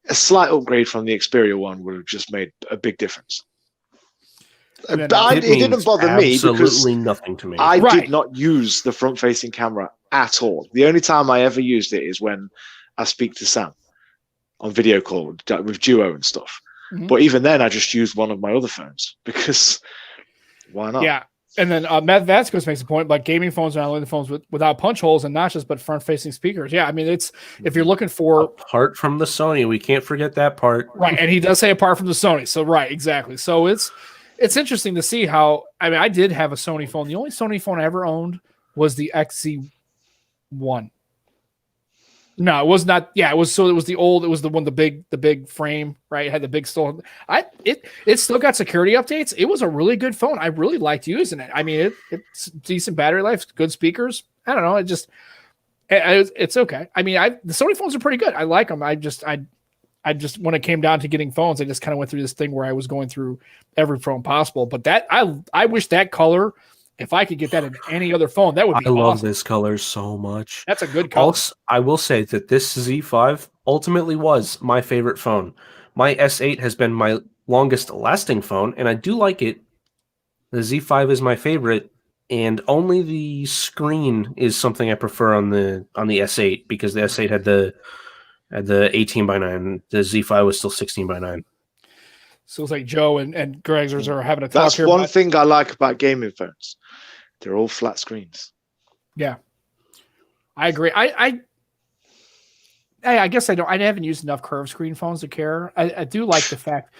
[SPEAKER 3] a slight upgrade from the Xperia one would have just made a big difference. It didn't bother me because
[SPEAKER 2] nothing to me.
[SPEAKER 3] I did not use the front-facing camera at all. The only time I ever used it is when I speak to Sam on video call with Duo and stuff. Mm-hmm. But even then, I just used one of my other phones because why not?
[SPEAKER 1] Yeah. And then Matt Vasquez makes a point, like gaming phones are not only the phones without punch holes and notches, but front-facing speakers. Yeah, I mean, it's if you're looking for
[SPEAKER 2] apart from the Sony, we can't forget that part.
[SPEAKER 1] Right, and he does say apart from the Sony. So right, exactly. So it's interesting to see how. I mean, I did have a Sony phone. The only Sony phone I ever owned was the XZ1. No, it was not. Yeah, it was. So it was the old. It was the one, the big frame, right? It had the big still. It still got security updates. It was a really good phone. I really liked using it. I mean, it's decent battery life, good speakers. I don't know. It's okay. I mean, the Sony phones are pretty good. I like them. I just when it came down to getting phones, I just kind of went through this thing where I was going through every phone possible. But I wish that color. If I could get that in any other phone, that would be awesome. I love
[SPEAKER 2] this color so much.
[SPEAKER 1] That's a good color.
[SPEAKER 2] Also, I will say that this Z5 ultimately was my favorite phone. My S8 has been my longest lasting phone, and I do like it. The Z5 is my favorite, and only the screen is something I prefer on the S8 because the S8 had the 18:9. The Z5 was still 16:9.
[SPEAKER 1] So it's like Joe and Greg's are having a talk.
[SPEAKER 3] That's one thing I like about gaming phones. They're all flat screens.
[SPEAKER 1] Yeah, I agree. I guess I haven't used enough curved screen phones to care. I do like the fact.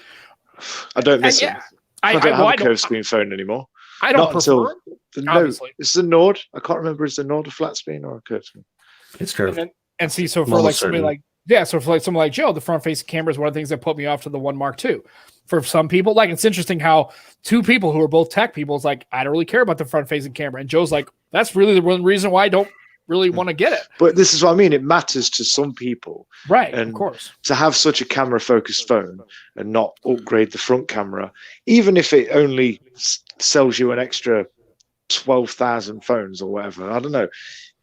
[SPEAKER 3] I don't miss them. I don't have a curved screen phone anymore.
[SPEAKER 1] I don't prefer
[SPEAKER 3] the Note. It's the Nord. I can't remember. Is the Nord a flat screen or a curved screen?
[SPEAKER 2] It's curved.
[SPEAKER 1] And see, so for like somebody like so for like someone like Joe, the front facing camera is one of the things that put me off to the One Mark II. For some people, like it's interesting how two people who are both tech people is like, I don't really care about the front facing camera. And Joe's like, that's really the one reason why I don't really want to get it.
[SPEAKER 3] But this is what I mean. It matters to some people.
[SPEAKER 1] Right.
[SPEAKER 3] And
[SPEAKER 1] of course.
[SPEAKER 3] To have such a camera focused phone and not upgrade the front camera, even if it only sells you an extra 12,000 phones or whatever, I don't know.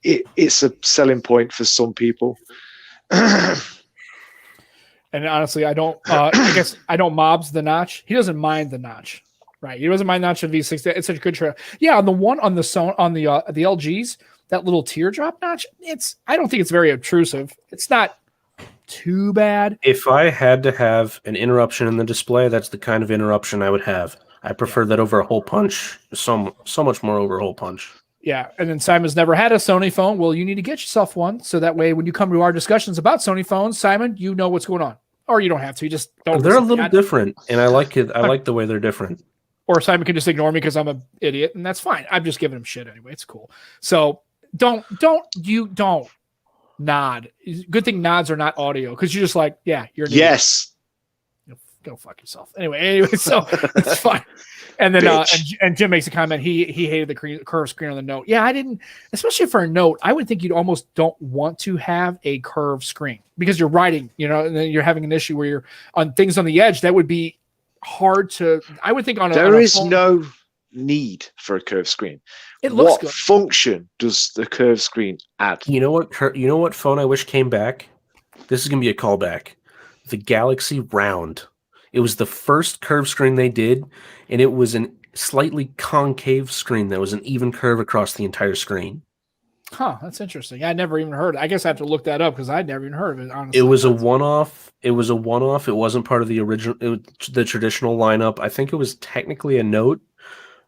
[SPEAKER 3] It's a selling point for some people.
[SPEAKER 1] And honestly, I don't. I guess I don't mobs the notch. He doesn't mind the notch, right? He doesn't mind notch of V6. It's such a good trail. Yeah, on the one on the LGs, that little teardrop notch. I don't think it's very obtrusive. It's not too bad.
[SPEAKER 2] If I had to have an interruption in the display, that's the kind of interruption I would have. I prefer that over a hole punch. So much more over a hole punch.
[SPEAKER 1] Yeah, and then Simon's never had a Sony phone. Well, you need to get yourself one, so that way when you come to our discussions about Sony phones, Simon, you know what's going on. Or you don't have to. You just don't.
[SPEAKER 2] They're a little different, and I like it. I like the way they're different.
[SPEAKER 1] Or Simon can just ignore me because I'm an idiot, and that's fine. I'm just giving him shit anyway. It's cool. So don't nod. Good thing nods are not audio because you're just like, yeah, you're an
[SPEAKER 3] yes.
[SPEAKER 1] Idiot. Go fuck yourself. Anyway, so it's fine. And then and Jim makes a comment. He hated the curved screen on the Note. Yeah, I didn't, especially for a Note. I would think you'd almost don't want to have a curved screen because you're writing, and then you're having an issue where you're on things on the edge. That would be hard to. I would think
[SPEAKER 3] there is no need for a curved screen.
[SPEAKER 1] It looks
[SPEAKER 3] what
[SPEAKER 1] good.
[SPEAKER 3] Function does the curved screen add?
[SPEAKER 2] You know what phone I wish came back? This is gonna be a callback. The Galaxy Round. It was the first curved screen they did, and it was a slightly concave screen that was an even curve across the entire screen.
[SPEAKER 1] Huh, that's interesting. I never even heard. I guess I have to look that up because I'd never even heard of it. Honestly,
[SPEAKER 2] it was a one-off. It wasn't part of the original, the traditional lineup. I think it was technically a Note,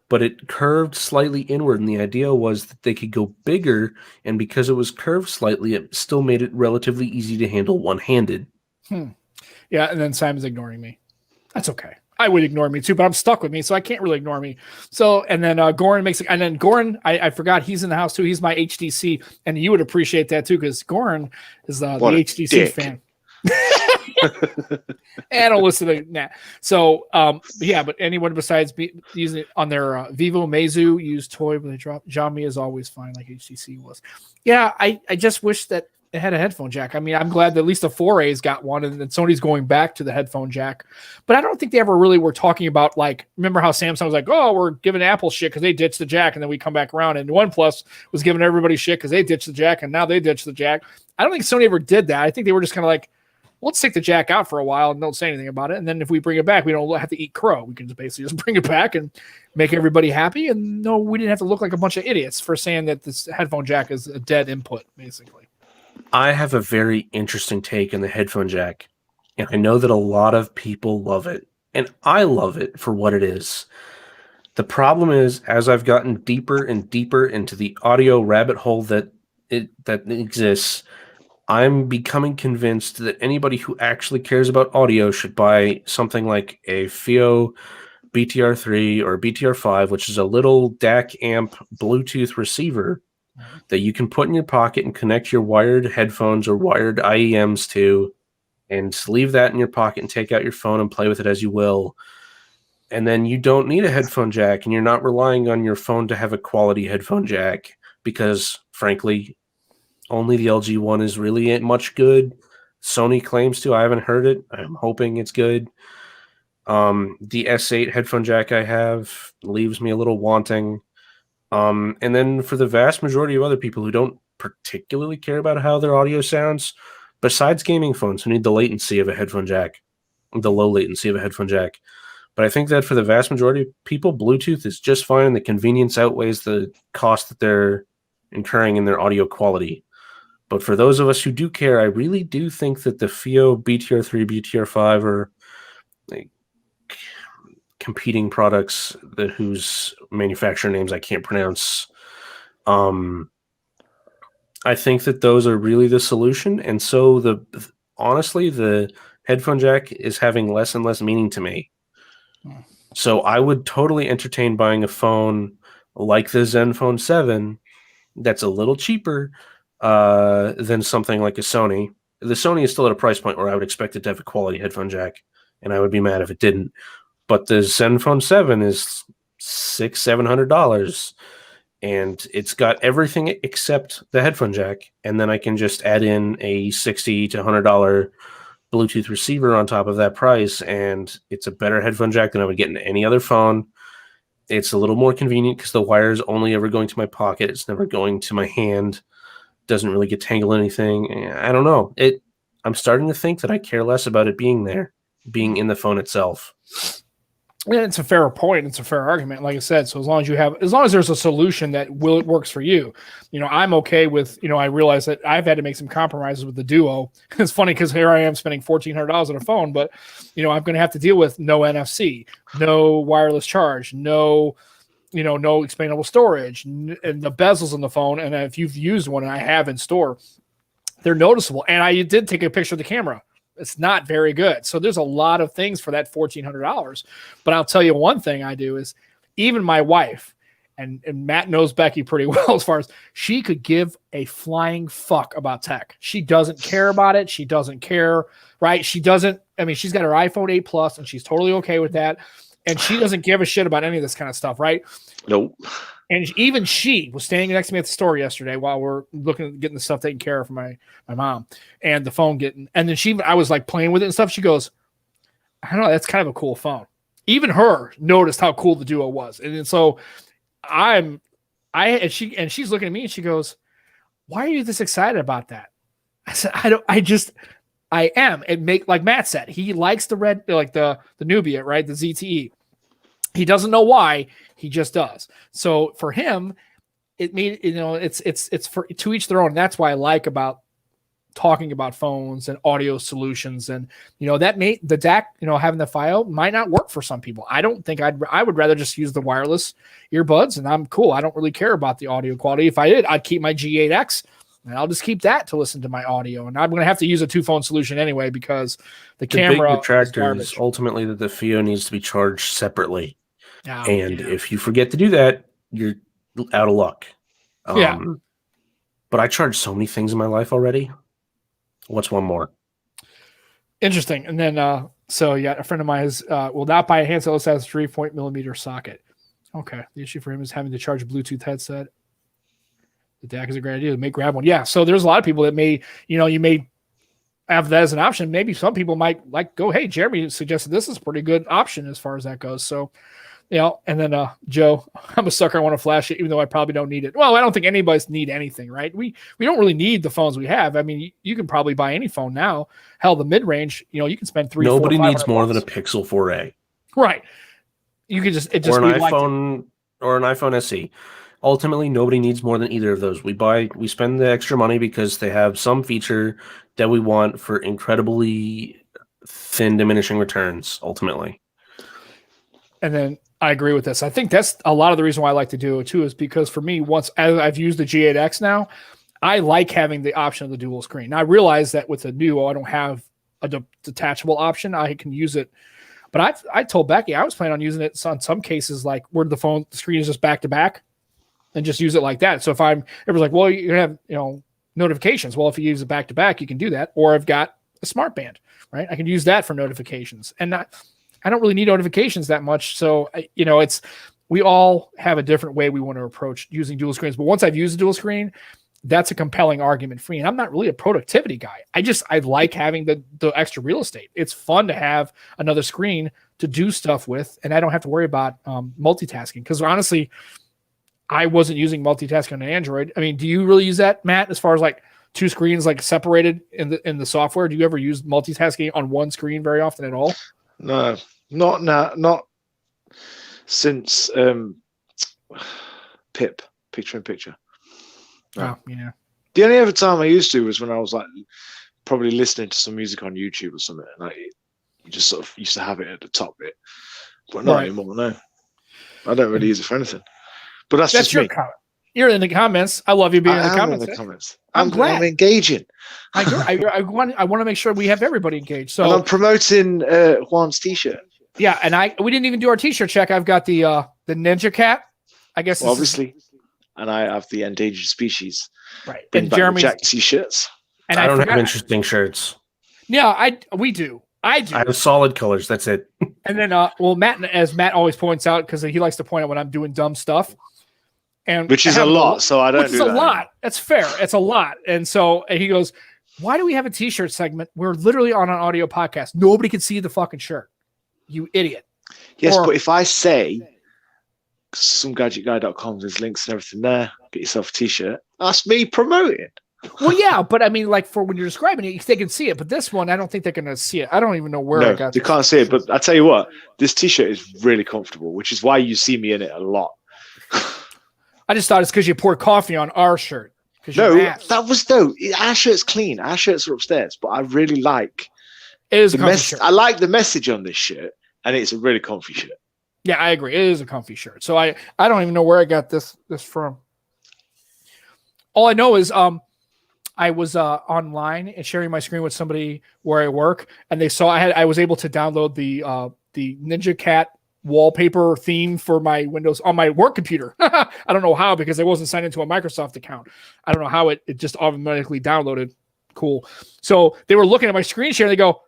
[SPEAKER 2] but it curved slightly inward, and the idea was that they could go bigger, and because it was curved slightly, it still made it relatively easy to handle one-handed.
[SPEAKER 1] Yeah, and then Simon's ignoring me. That's okay. I would ignore me too, but I'm stuck with me, so I can't really ignore me. So, and then Goran makes it, and then Goran, I forgot he's in the house too. He's my HTC, and you would appreciate that too, because Goran is the HTC fan. And I don't listen to that. So, yeah, but anyone besides using it on their Vivo Meizu used toy when they drop, Xiaomi is always fine, like HTC was. Yeah, I just wish that it had a headphone jack. I mean, I'm glad that at least the 4A's got one, and then Sony's going back to the headphone jack. But I don't think they ever really were talking about, like, remember how Samsung was like, oh, we're giving Apple shit because they ditched the jack, and then we come back around, and OnePlus was giving everybody shit because they ditched the jack, and now they ditched the jack. I don't think Sony ever did that. I think they were just kind of like, let's take the jack out for a while and don't say anything about it. And then if we bring it back, we don't have to eat crow. We can just basically just bring it back and make everybody happy. And no, we didn't have to look like a bunch of idiots for saying that this headphone jack is a dead input, basically.
[SPEAKER 2] I have a very interesting take on the headphone jack, and I know that a lot of people love it, and I love it for what it is. The problem is, as I've gotten deeper and deeper into the audio rabbit hole that exists, I'm becoming convinced that anybody who actually cares about audio should buy something like a FIO BTR3 or BTR5, which is a little DAC amp Bluetooth receiver that you can put in your pocket and connect your wired headphones or wired IEMs to, and leave that in your pocket and take out your phone and play with it as you will. And then you don't need a headphone jack, and you're not relying on your phone to have a quality headphone jack because, frankly, only the LG one is really much good. Sony claims to. I haven't heard it. I'm hoping it's good. The S8 headphone jack I have leaves me a little wanting. And then for the vast majority of other people who don't particularly care about how their audio sounds, besides gaming phones who need the latency of a headphone jack, the low latency of a headphone jack. But I think that for the vast majority of people, Bluetooth is just fine, and the convenience outweighs the cost that they're incurring in their audio quality. But for those of us who do care, I really do think that the FIO BTR3, BTR5 are like competing products whose manufacturer names I can't pronounce. I think that those are really the solution. And so honestly, the headphone jack is having less and less meaning to me. So I would totally entertain buying a phone like the Zenfone 7 that's a little cheaper than something like a Sony. The Sony is still at a price point where I would expect it to have a quality headphone jack, and I would be mad if it didn't. But the Zenfone 7 is $600-700, and it's got everything except the headphone jack, and then I can just add in a $60 to $100 Bluetooth receiver on top of that price, and it's a better headphone jack than I would get in any other phone. It's a little more convenient because the wire is only ever going to my pocket. It's never going to my hand. Doesn't really get tangled in anything. I don't know. I'm starting to think that I care less about it being there, being in the phone itself.
[SPEAKER 1] And it's a fair point. It's a fair argument, like I said. So as long as there's a solution that works for you, I'm okay with. I realize that I've had to make some compromises with the Duo. It's funny because here I am spending $1,400 on a phone, but I'm going to have to deal with no NFC, no wireless charge, no expandable storage, and the bezels on the phone. And if you've used one, and I have in store, they're noticeable. And I did take a picture of the camera. It's not very good. So there's a lot of things for that $1,400. But I'll tell you one thing I do is even my wife, and Matt knows Becky pretty well as far as she could give a flying fuck about tech. She doesn't care about it. She doesn't care, right? She's got her iPhone 8 Plus, and she's totally okay with that. And she doesn't give a shit about any of this kind of stuff, right?
[SPEAKER 3] Nope.
[SPEAKER 1] And even she was standing next to me at the store yesterday while we're getting the stuff taken care of for my mom, and the phone and then I was like playing with it and stuff. She goes, I don't know, that's kind of a cool phone. Even her noticed how cool the Duo was. And then so she's looking at me and she goes, why are you this excited about that? I said, I am. Like Matt said, he likes the red, like the Nubia, right? The ZTE. He doesn't know why, he just does. So for him, it made, it's for to each their own. And that's why I like about talking about phones and audio solutions. And, that made the DAC, having the FIO might not work for some people. I don't think I would rather just use the wireless earbuds, and I'm cool. I don't really care about the audio quality. If I did, I'd keep my G8X. And I'll just keep that to listen to my audio. And I'm going to have to use a 2-phone solution anyway because the camera
[SPEAKER 2] big detractor is ultimately that the FIO needs to be charged separately. If you forget to do that, you're out of luck. But I charge so many things in my life already. What's one more?
[SPEAKER 1] Interesting. And then, a friend of mine will not buy a handset unless it has a 3.0mm socket. Okay. The issue for him is having to charge a Bluetooth headset. The DAC is a great idea. They may grab one. Yeah. So there's a lot of people that may, you may have that as an option. Maybe some people might go, hey, Jeremy suggested this is a pretty good option as far as that goes. So, and then Joe, I'm a sucker. I want to flash it, even though I probably don't need it. Well, I don't think anybody's need anything, right? We don't really need the phones we have. I mean, you can probably buy any phone now. Hell, the mid-range, you can spend
[SPEAKER 2] Nobody needs more than a Pixel 4a.
[SPEAKER 1] Right. You could just
[SPEAKER 2] or an iPhone SE. Ultimately, nobody needs more than either of those. We spend the extra money because they have some feature that we want for incredibly thin diminishing returns, ultimately.
[SPEAKER 1] And then I agree with this. I think that's a lot of the reason why I like to do it too, is because for me, once I've used the G8X now, I like having the option of the dual screen. Now I realize that with the Duo, I don't have a detachable option. I can use it, but I told Becky I was planning on using it on some cases, like where the screen is just back to back. and just use it like that. So if everyone's like, well, you're gonna have, notifications. Well, if you use it back to back, you can do that. Or I've got a smart band, right? I can use that for notifications, and I don't really need notifications that much. So, we all have a different way we want to approach using dual screens. But once I've used a dual screen, that's a compelling argument for me. And I'm not really a productivity guy. I like having the extra real estate. It's fun to have another screen to do stuff with, and I don't have to worry about multitasking. Because honestly, I wasn't using multitasking on Android. I mean, do you really use that, Matt? As far as like two screens like separated in the software, do you ever use multitasking on one screen very often at all?
[SPEAKER 3] No, not since Pip, picture in picture. No.
[SPEAKER 1] Oh, yeah.
[SPEAKER 3] The only other time I used to was when I was like probably listening to some music on YouTube or something, and you just sort of used to have it at the top bit, but not anymore. No, I don't really use it for anything. But that's just
[SPEAKER 1] your
[SPEAKER 3] me.
[SPEAKER 1] comment. You're in the comments. I love you being in the comments.
[SPEAKER 3] I'm glad. I'm engaging.
[SPEAKER 1] I want to make sure we have everybody engaged. So
[SPEAKER 3] and I'm promoting Juan's t-shirt.
[SPEAKER 1] Yeah, and we didn't even do our t-shirt check. I've got the Ninja Cat. I guess
[SPEAKER 3] obviously, and I have the endangered species.
[SPEAKER 1] Right,
[SPEAKER 3] and Jeremy Jack t-shirts.
[SPEAKER 2] And I don't have interesting shirts.
[SPEAKER 1] Yeah, we do. I do.
[SPEAKER 2] I have solid colors. That's it.
[SPEAKER 1] And then, Matt, as Matt always points out, because he likes to point out when I'm doing dumb stuff, and
[SPEAKER 3] which is a lot. So I don't do that.
[SPEAKER 1] It's a lot. That's fair. It's a lot. And so he goes, "Why do we have a t-shirt segment? We're literally on an audio podcast. Nobody can see the fucking shirt. You idiot."
[SPEAKER 3] Yes, but if I say somegadgetguy.com, there's links and everything there. Get yourself a t-shirt. That's me promoting.
[SPEAKER 1] Well, yeah, but I mean, like for when you're describing it, they can see it. But this one, I don't think they're going to see it. I don't even know where I got it.
[SPEAKER 3] They can't see it. But I tell you what, this t-shirt is really comfortable, which is why you see me in it a lot.
[SPEAKER 1] I just thought it's because you poured coffee on our shirt.
[SPEAKER 3] Our shirt's clean. Our shirts are upstairs, but I really like
[SPEAKER 1] it is a comfy shirt.
[SPEAKER 3] I like the message on this shirt, and it's a really comfy shirt.
[SPEAKER 1] Yeah, I agree. It is a comfy shirt. So I don't even know where I got this from. All I know is I was online and sharing my screen with somebody where I work, and they saw I was able to download the Ninja Cat wallpaper theme for my Windows on my work computer. I don't know how, because I wasn't signed into a Microsoft account. I don't know how it just automatically downloaded. Cool. So they were looking at my screen share and they go,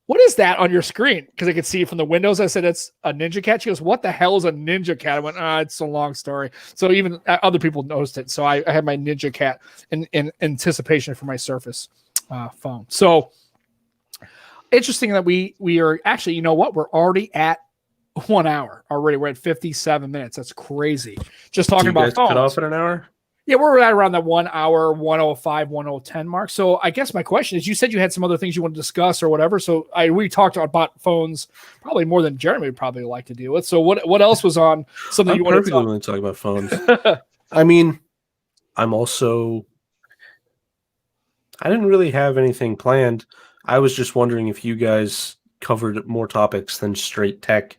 [SPEAKER 1] "What is that on your screen?" Because I could see it from the windows. I said, "It's a Ninja Cat." She goes, "What the hell is a Ninja Cat?" I went, "It's a long story." So even other people noticed it. So I had my Ninja Cat in anticipation for my Surface phone. So interesting that we are actually, you know what? We're already at 1 hour already. We're at 57 minutes. That's crazy. Just talking about phones.
[SPEAKER 2] Cut off in an hour?
[SPEAKER 1] Yeah, we're at around that 1 hour, 105, 110 mark. So I guess my question is, you said you had some other things you want to discuss or whatever. So we talked about phones probably more than Jeremy would probably like to deal with. So what else was on something you wanted to talk?
[SPEAKER 2] Willing to talk about phones. I mean, I didn't really have anything planned. I was just wondering if you guys covered more topics than straight tech.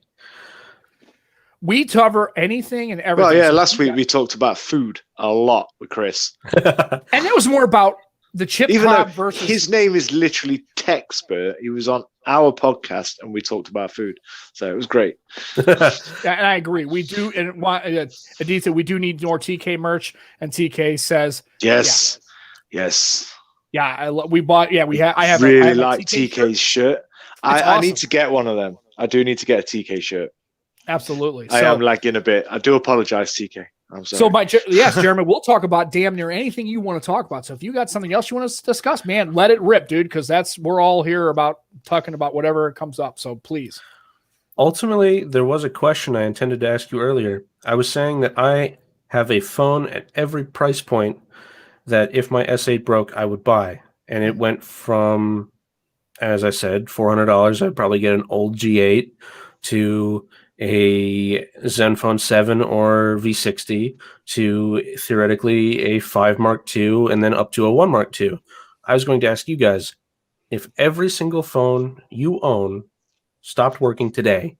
[SPEAKER 1] We cover anything and everything.
[SPEAKER 3] Well, yeah, last week we talked about food a lot with Chris.
[SPEAKER 1] And it was more about the chip cloud versus...
[SPEAKER 3] His name is literally Techspert. He was on our podcast and we talked about food. So it was great.
[SPEAKER 1] Yeah, and I agree. We do, and Aditya, we do need more TK merch. And TK says...
[SPEAKER 3] Yes. Yeah. Yes.
[SPEAKER 1] Yeah, we bought... Yeah, I have
[SPEAKER 3] like TK's shirt. I need to get one of them. I do need to get a TK shirt.
[SPEAKER 1] Absolutely.
[SPEAKER 3] I am lagging a bit. I do apologize, TK. I'm sorry.
[SPEAKER 1] So, yes, Jeremy, we'll talk about damn near anything you want to talk about. So if you got something else you want to discuss, man, let it rip, dude, because we're all here about talking about whatever comes up. So please.
[SPEAKER 2] Ultimately, there was a question I intended to ask you earlier. I was saying that I have a phone at every price point that if my S8 broke, I would buy. And it went from, as I said, $400. I'd probably get an old G8 to a Zenfone 7 or V60 to theoretically a 5 Mark II and then up to a 1 Mark II. I was going to ask you guys, if every single phone you own stopped working today,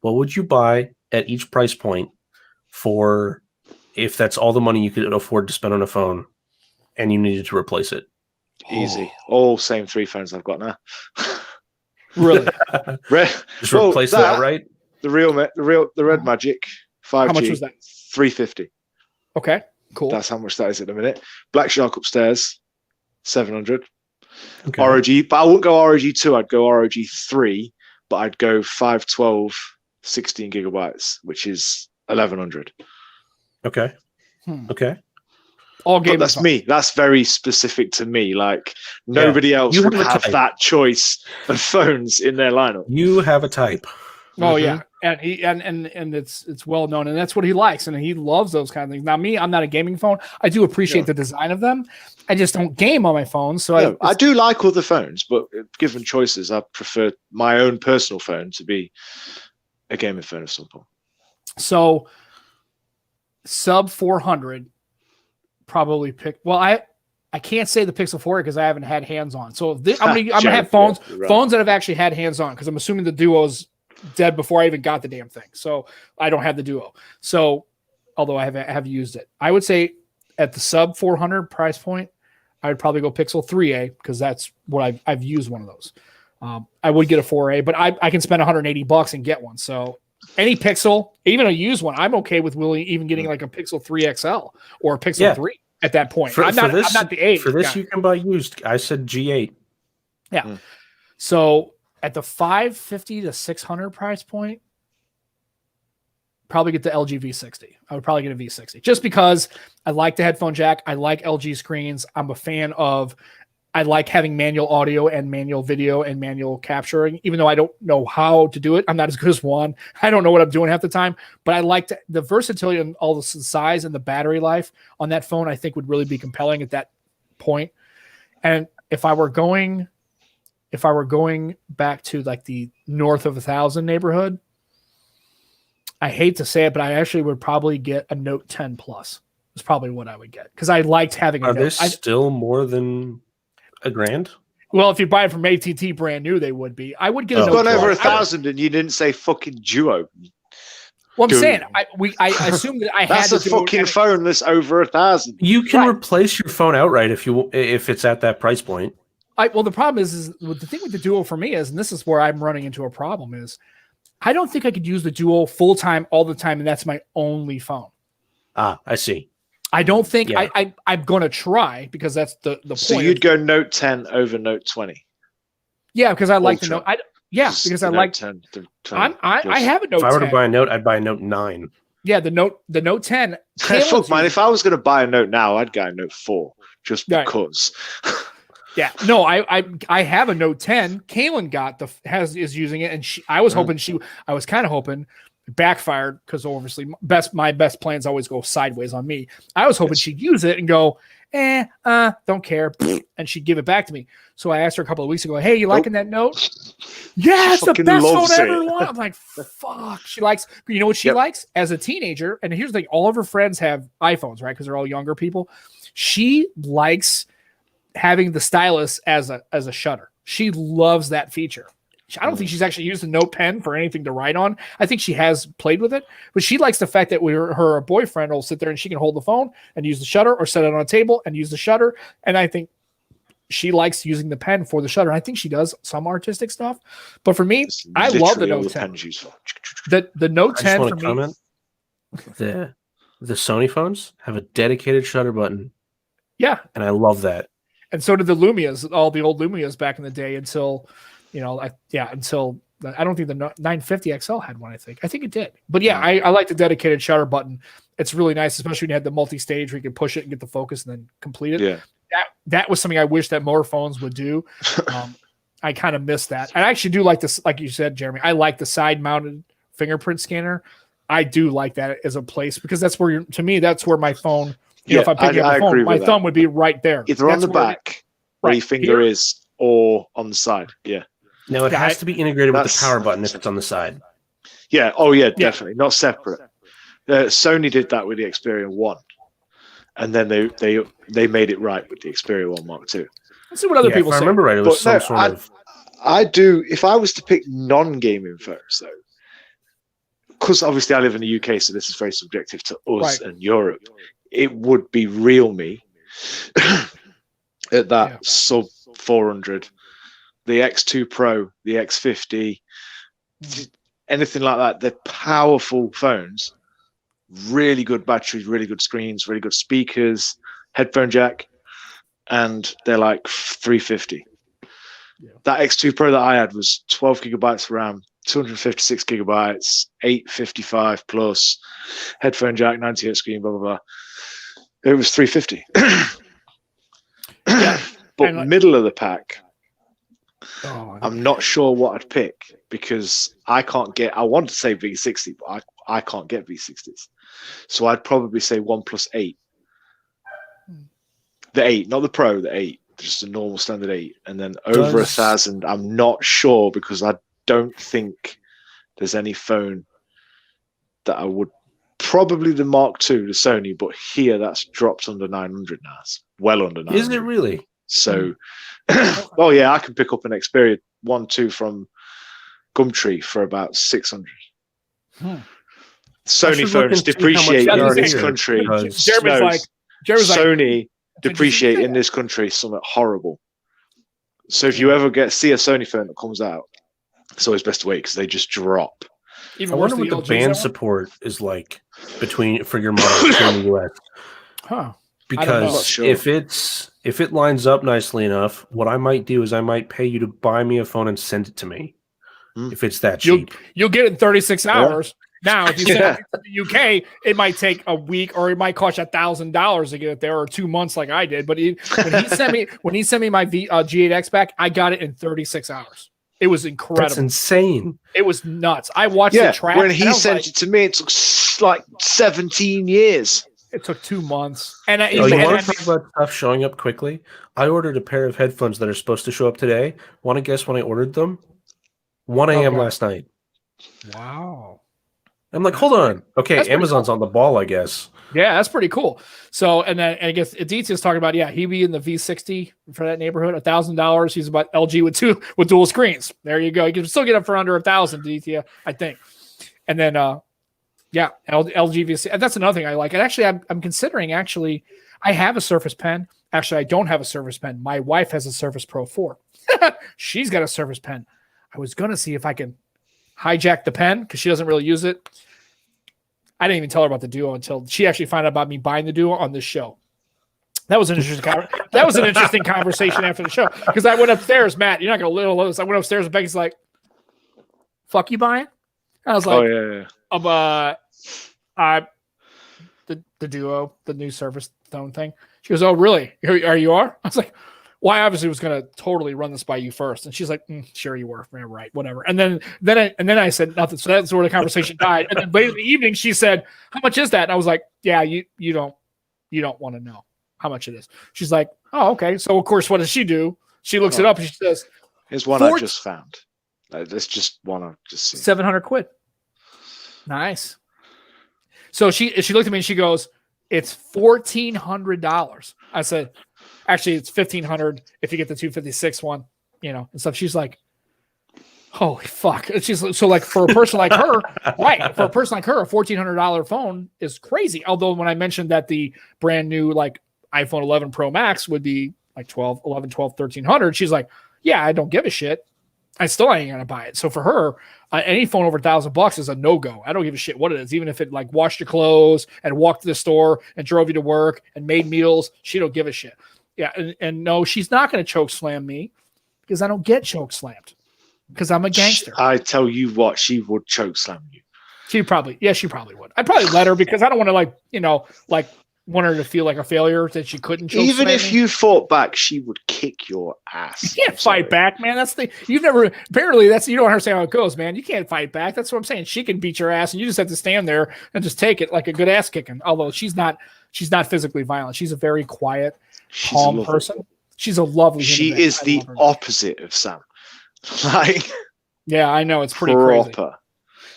[SPEAKER 2] what would you buy at each price point for, if that's all the money you could afford to spend on a phone and you needed to replace it?
[SPEAKER 3] Easy. All same 3 phones I've got now.
[SPEAKER 1] Really?
[SPEAKER 2] Just replace that, right?
[SPEAKER 3] The Red Magic 5G.
[SPEAKER 1] How much was that?
[SPEAKER 3] $350.
[SPEAKER 1] Okay, cool.
[SPEAKER 3] That's how much that is at the minute. Black Shark upstairs, 700.
[SPEAKER 2] Okay.
[SPEAKER 3] ROG, but I wouldn't go ROG 2. I'd go ROG 3, but I'd go 512, 16 gigabytes, which is 1100.
[SPEAKER 2] Okay. Okay.
[SPEAKER 1] All
[SPEAKER 3] But that's me. That's very specific to me. Like nobody else would have that choice of phones in their lineup.
[SPEAKER 2] You have a type.
[SPEAKER 1] Oh yeah, and it's well known, and that's what he likes, and he loves those kind of things. Now, me, I'm not a gaming phone. I do appreciate the design of them. I just don't game on my phone, so
[SPEAKER 3] I do like other phones, but given choices, I prefer my own personal phone to be a gaming phone of some point.
[SPEAKER 1] So, sub 400, probably pick. Well, I can't say the Pixel 4 because I haven't had hands on. So I'm gonna have phones that have actually had hands on because I'm assuming the Duo's dead before I even got the damn thing. So I don't have the Duo. So although I have used it, I would say at the sub 400 price point, I would probably go Pixel 3A because that's what I've used one of those. I would get a 4A, but I can spend $180 and get one. So any Pixel, even a used one, I'm okay with even getting like a Pixel 3 XL or a Pixel 3 at that point. I'm not the 8.
[SPEAKER 2] For this, you can buy used. I said G8.
[SPEAKER 1] Yeah. So at the 550 to 600 price point, probably get the LG V60. I would probably get a V60 just because I like the headphone jack. I like LG screens. I'm a fan of, I like having manual audio and manual video and manual capturing, even though I don't know how to do it. I'm not as good as Juan. I don't know what I'm doing half the time, but I like the versatility and all the size and the battery life on that phone, I think would really be compelling at that point. And if I were going back to like the north of 1,000 neighborhood, I hate to say it, but I actually would probably get a Note 10 Plus. Is probably what I would get because I liked having a
[SPEAKER 2] Are
[SPEAKER 1] Note.
[SPEAKER 2] they still more than $1,000?
[SPEAKER 1] Well, if you buy it from AT&T brand new, they would be. I would get a Note.
[SPEAKER 3] Gone over 1,000 and you didn't say fucking Duo.
[SPEAKER 1] Well, I'm saying I assume that I
[SPEAKER 3] that's
[SPEAKER 1] had
[SPEAKER 3] a fucking phone that's over 1,000.
[SPEAKER 2] You can replace your phone outright if it's at that price point.
[SPEAKER 1] Well, the problem is the thing with the Duo for me is, and this is where I'm running into a problem is, I don't think I could use the Duo full time all the time, and that's my only phone.
[SPEAKER 2] Ah, I see.
[SPEAKER 1] I don't think I'm going to try because that's the point.
[SPEAKER 3] So you'd go Note 10 over Note 20.
[SPEAKER 1] Yeah, because I like the Note. Because I like
[SPEAKER 3] 10.
[SPEAKER 1] I have a Note 10.
[SPEAKER 2] If I were to buy a Note, I'd buy a Note 9.
[SPEAKER 1] Yeah, the Note 10.
[SPEAKER 3] Fuck, man. If I was going to buy a Note now, I'd go a Note 4 just because.
[SPEAKER 1] Yeah, no, I have a Note 10. Kaylin is using it, and I was hoping I was kind of hoping. Backfired because obviously my best plans always go sideways on me. I was hoping she'd use it and go, don't care, and she'd give it back to me. So I asked her a couple of weeks ago, hey, you liking that Note? Yeah, it's the best phone ever. I'm like, fuck. She likes, you know what she likes as a teenager? And here's the thing, all of her friends have iPhones, right? Because they're all younger people. She likes having the stylus as a shutter. She loves that feature. I don't think she's actually used a Note Pen for anything to write on. I think she has played with it, but she likes the fact that her boyfriend will sit there and she can hold the phone and use the shutter, or set it on a table and use the shutter. And I think she likes using the pen for the shutter. I think she does some artistic stuff, but for me, I love the Note 10. The Note 10 for me.
[SPEAKER 2] The Sony phones have a dedicated shutter button.
[SPEAKER 1] Yeah,
[SPEAKER 2] and I love that.
[SPEAKER 1] And so did the Lumias, all the old Lumias back in the day until. Until I don't think the 950 XL had one. I think it did. But yeah, I like the dedicated shutter button. It's really nice, especially when you had the multi-stage where you can push it and get the focus and then complete it.
[SPEAKER 3] Yeah,
[SPEAKER 1] that was something I wish that more phones would do. I kind of miss that. I actually do like this, like you said, Jeremy. I like the side-mounted fingerprint scanner. I do like that as a place because that's where, to me, that's where my phone. If I'm picking up the phone, my thumb would be right there.
[SPEAKER 3] Either on the back, where your finger is, or on the side. Yeah.
[SPEAKER 2] No, it has to be integrated with the power button if it's on the side.
[SPEAKER 3] Yeah. Oh, yeah, definitely. Not separate. Sony did that with the Xperia 1. And then they made it right with the Xperia 1 Mark II.
[SPEAKER 1] Let's see what other people say.
[SPEAKER 2] If I remember right, it was some sort of...
[SPEAKER 3] I do, if I was to pick non-gaming phones, though, because obviously I live in the UK, so this is very subjective to us and Europe, it would be Realme at that sub 400. The X2 Pro, the X50, anything like that. They're powerful phones, really good batteries, really good screens, really good speakers, headphone jack, and they're like $350. Yeah. That X2 Pro that I had was 12 gigabytes of RAM, 256 gigabytes, 855 plus, headphone jack, 90 hertz screen, blah blah blah. It was $350. Yeah. But middle of the pack, I'm not sure what I'd pick because I want to say V60, but I can't get V60s. So I'd probably say OnePlus 8. The 8, not the Pro, the 8. Just a normal standard 8. And then over 1,000, I'm not sure because I don't think there's any phone that I would. Probably the Mark II, the Sony, but here that's dropped under 900 now. It's well under 900.
[SPEAKER 2] Is it really?
[SPEAKER 3] So, well, yeah, I can pick up an Xperia 1.2 from Gumtree for about 600. Sony phones depreciate in this country.
[SPEAKER 1] Jeremy's
[SPEAKER 3] Sony depreciate in this country something horrible. So if you ever see a Sony phone that comes out, it's always best to wait because they just drop.
[SPEAKER 2] Even I wonder what the band support is like for your model in the US.
[SPEAKER 1] Huh.
[SPEAKER 2] Because if it lines up nicely enough, what I might do is I might pay you to buy me a phone and send it to me. If it's that cheap.
[SPEAKER 1] You'll get it in 36 hours. Now, if you send it to the UK, it might take a week or it might cost you $1,000 to get it there or 2 months like I did. But when he sent me my G8X back, I got it in 36 hours. It was incredible.
[SPEAKER 2] That's insane.
[SPEAKER 1] It was nuts. I watched the track.
[SPEAKER 3] When he sent it to me, it took like 17 years.
[SPEAKER 1] It took 2 months. And
[SPEAKER 2] you want to talk about stuff showing up quickly? I ordered a pair of headphones that are supposed to show up today. Want to guess when I ordered them? 1 a.m. last night.
[SPEAKER 1] Wow.
[SPEAKER 2] I'm like, hold on. Okay, Amazon's on the ball, I guess.
[SPEAKER 1] Yeah, that's pretty cool. So, and then I guess Aditya's talking about, he'd be in the V60 for that neighborhood, $1,000. He's about LG with dual screens. There you go. You can still get it for under 1,000, Aditya, I think. And then, LG V60. And that's another thing I like. And actually, I'm considering I have a Surface Pen. Actually, I don't have a Surface Pen. My wife has a Surface Pro 4. She's got a Surface Pen. I was going to see if I can hijack the pen because she doesn't really use it. I didn't even tell her about the Duo until she actually found out about me buying the Duo on this show. That was an interesting conversation after the show because I went upstairs, Matt. You're not gonna little this. I went upstairs and Becky's like, "Fuck you buying?" I was like, "Oh yeah." The Duo, the new Surface Phone thing. She goes, "Oh really? You are?" I was like, "Well, I obviously was going to totally run this by you first." And she's like, "Sure you were, yeah, right, whatever." And then I said nothing. So that's where the conversation died. And then later in the evening, she said, "How much is that?" And I was like, "Yeah, you don't want to know how much it is." She's like, "Oh, okay." So of course, what does she do? She looks it up and she says,
[SPEAKER 3] "Here's one I just found. That's just one I just seen.
[SPEAKER 1] $700. Nice." So she looked at me and she goes, "It's $1,400." I said, "Actually, it's $1,500 if you get the 256 one, and stuff." She's like, "Holy fuck!" And she's so like for a person like her, right? For a person like her, a $1,400 phone is crazy. Although when I mentioned that the brand new like iPhone 11 Pro Max would be like $1,300, she's like, "Yeah, I don't give a shit. I still ain't gonna buy it." So for her, any phone over $1,000 is a no-go. I don't give a shit what it is, even if it like washed your clothes and walked to the store and drove you to work and made meals. She don't give a shit. Yeah, and no, she's not going to choke slam me because I don't get choke slammed because I'm a gangster.
[SPEAKER 3] I tell you what, she would choke slam you.
[SPEAKER 1] She probably would. I'd probably let her because I don't want to want her to feel like a failure that she couldn't choke
[SPEAKER 3] Even
[SPEAKER 1] slam
[SPEAKER 3] if
[SPEAKER 1] me.
[SPEAKER 3] You fought back, she would kick your ass.
[SPEAKER 1] You can't fight back, man. Apparently you don't understand how it goes, man. You can't fight back. That's what I'm saying. She can beat your ass and you just have to stand there and just take it like a good ass kicking. Although she's not physically violent. She's a very quiet, calm person. She's a lovely.
[SPEAKER 3] She is the opposite of Sam.
[SPEAKER 1] Yeah, I know it's pretty
[SPEAKER 3] proper.
[SPEAKER 1] Crazy.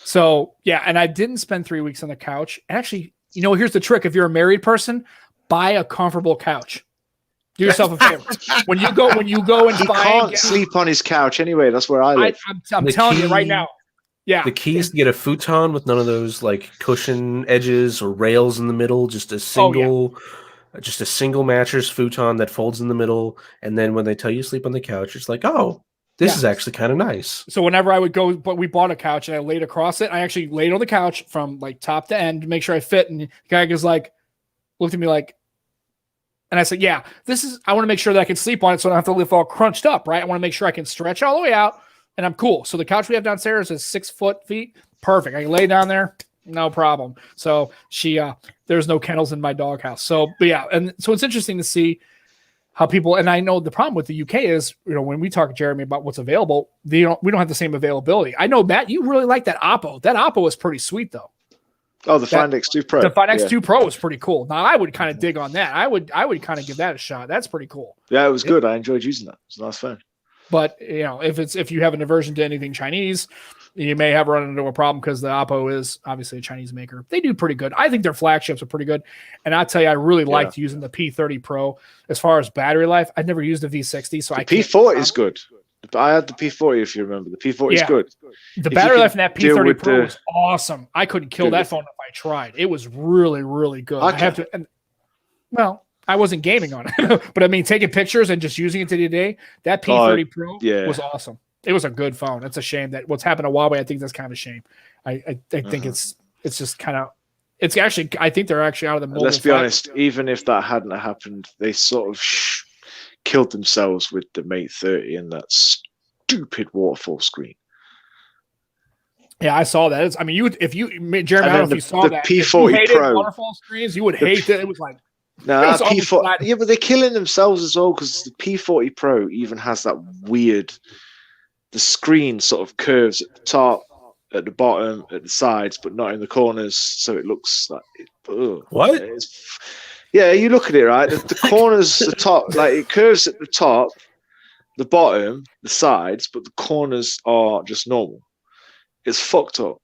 [SPEAKER 1] So yeah, and I didn't spend 3 weeks on the couch. Actually, here's the trick: if you're a married person, buy a comfortable couch. Do yourself a favor. When you go and
[SPEAKER 3] he
[SPEAKER 1] buy,
[SPEAKER 3] can't sleep on his couch anyway. That's where I live.
[SPEAKER 1] I'm telling you right now. Yeah,
[SPEAKER 2] the key is to get a futon with none of those like cushion edges or rails in the middle. Just a single. Just a single mattress futon that folds in the middle, and then when they tell you to sleep on the couch, it's like, oh, This is actually kind of nice.
[SPEAKER 1] So whenever I would go, but we bought a couch and I laid across it. I actually laid on the couch from like top to end to make sure I fit. And the guy goes like, looked at me like, and I said, yeah, I want to make sure that I can sleep on it so I don't have to live all crunched up, right? I want to make sure I can stretch all the way out and I'm cool. So the couch we have downstairs is 6 feet. Perfect. I can lay down there. No problem. So there's no kennels in my doghouse. So, but yeah. And so it's interesting to see how people, and I know the problem with the UK is, when we talk to Jeremy about what's available, we don't have the same availability. I know, Matt, you really like that Oppo. That Oppo is pretty sweet though.
[SPEAKER 3] Oh, the Find X2 Pro.
[SPEAKER 1] The Find X2 Pro is pretty cool. Now I would kind of dig on that. I would kind of give that a shot. That's pretty cool.
[SPEAKER 3] Yeah, it was good. I enjoyed using that. It was a nice phone.
[SPEAKER 1] But if you have an aversion to anything Chinese, you may have run into a problem because the Oppo is obviously a Chinese maker. They do pretty good. I think their flagships are pretty good. And I'll tell you, I really liked using the P30 Pro as far as battery life. I've never used the V60, so
[SPEAKER 3] the P40 is good. I had the P40, if you remember. The P40 is good.
[SPEAKER 1] The battery life in that P30 Pro is awesome. I couldn't kill that phone if I tried. It was really, really good. I wasn't gaming on it, but I mean, taking pictures and just using it today, that P30 Pro was awesome. It was a good phone. It's a shame that what's happened to Huawei. I think that's kind of a shame. I think it's just kind of, it's actually, I think they're actually out of the mobile.
[SPEAKER 3] Let's be honest, even if that hadn't happened, they sort of killed themselves with the Mate 30 and that stupid waterfall screen.
[SPEAKER 1] Yeah, I saw that. Jeremy, I don't know if you saw that.
[SPEAKER 3] P40 Pro
[SPEAKER 1] waterfall screens, you would hate it. It was like,
[SPEAKER 3] no, P40. Yeah, but they're killing themselves as well because the P40 Pro even has that weird. The screen sort of curves at the top, at the bottom, at the sides, but not in the corners, so it looks like.
[SPEAKER 2] What?
[SPEAKER 3] Yeah, you look at it, right. The corners, the top, like it curves at the top, the bottom, the sides, but the corners are just normal. It's fucked up.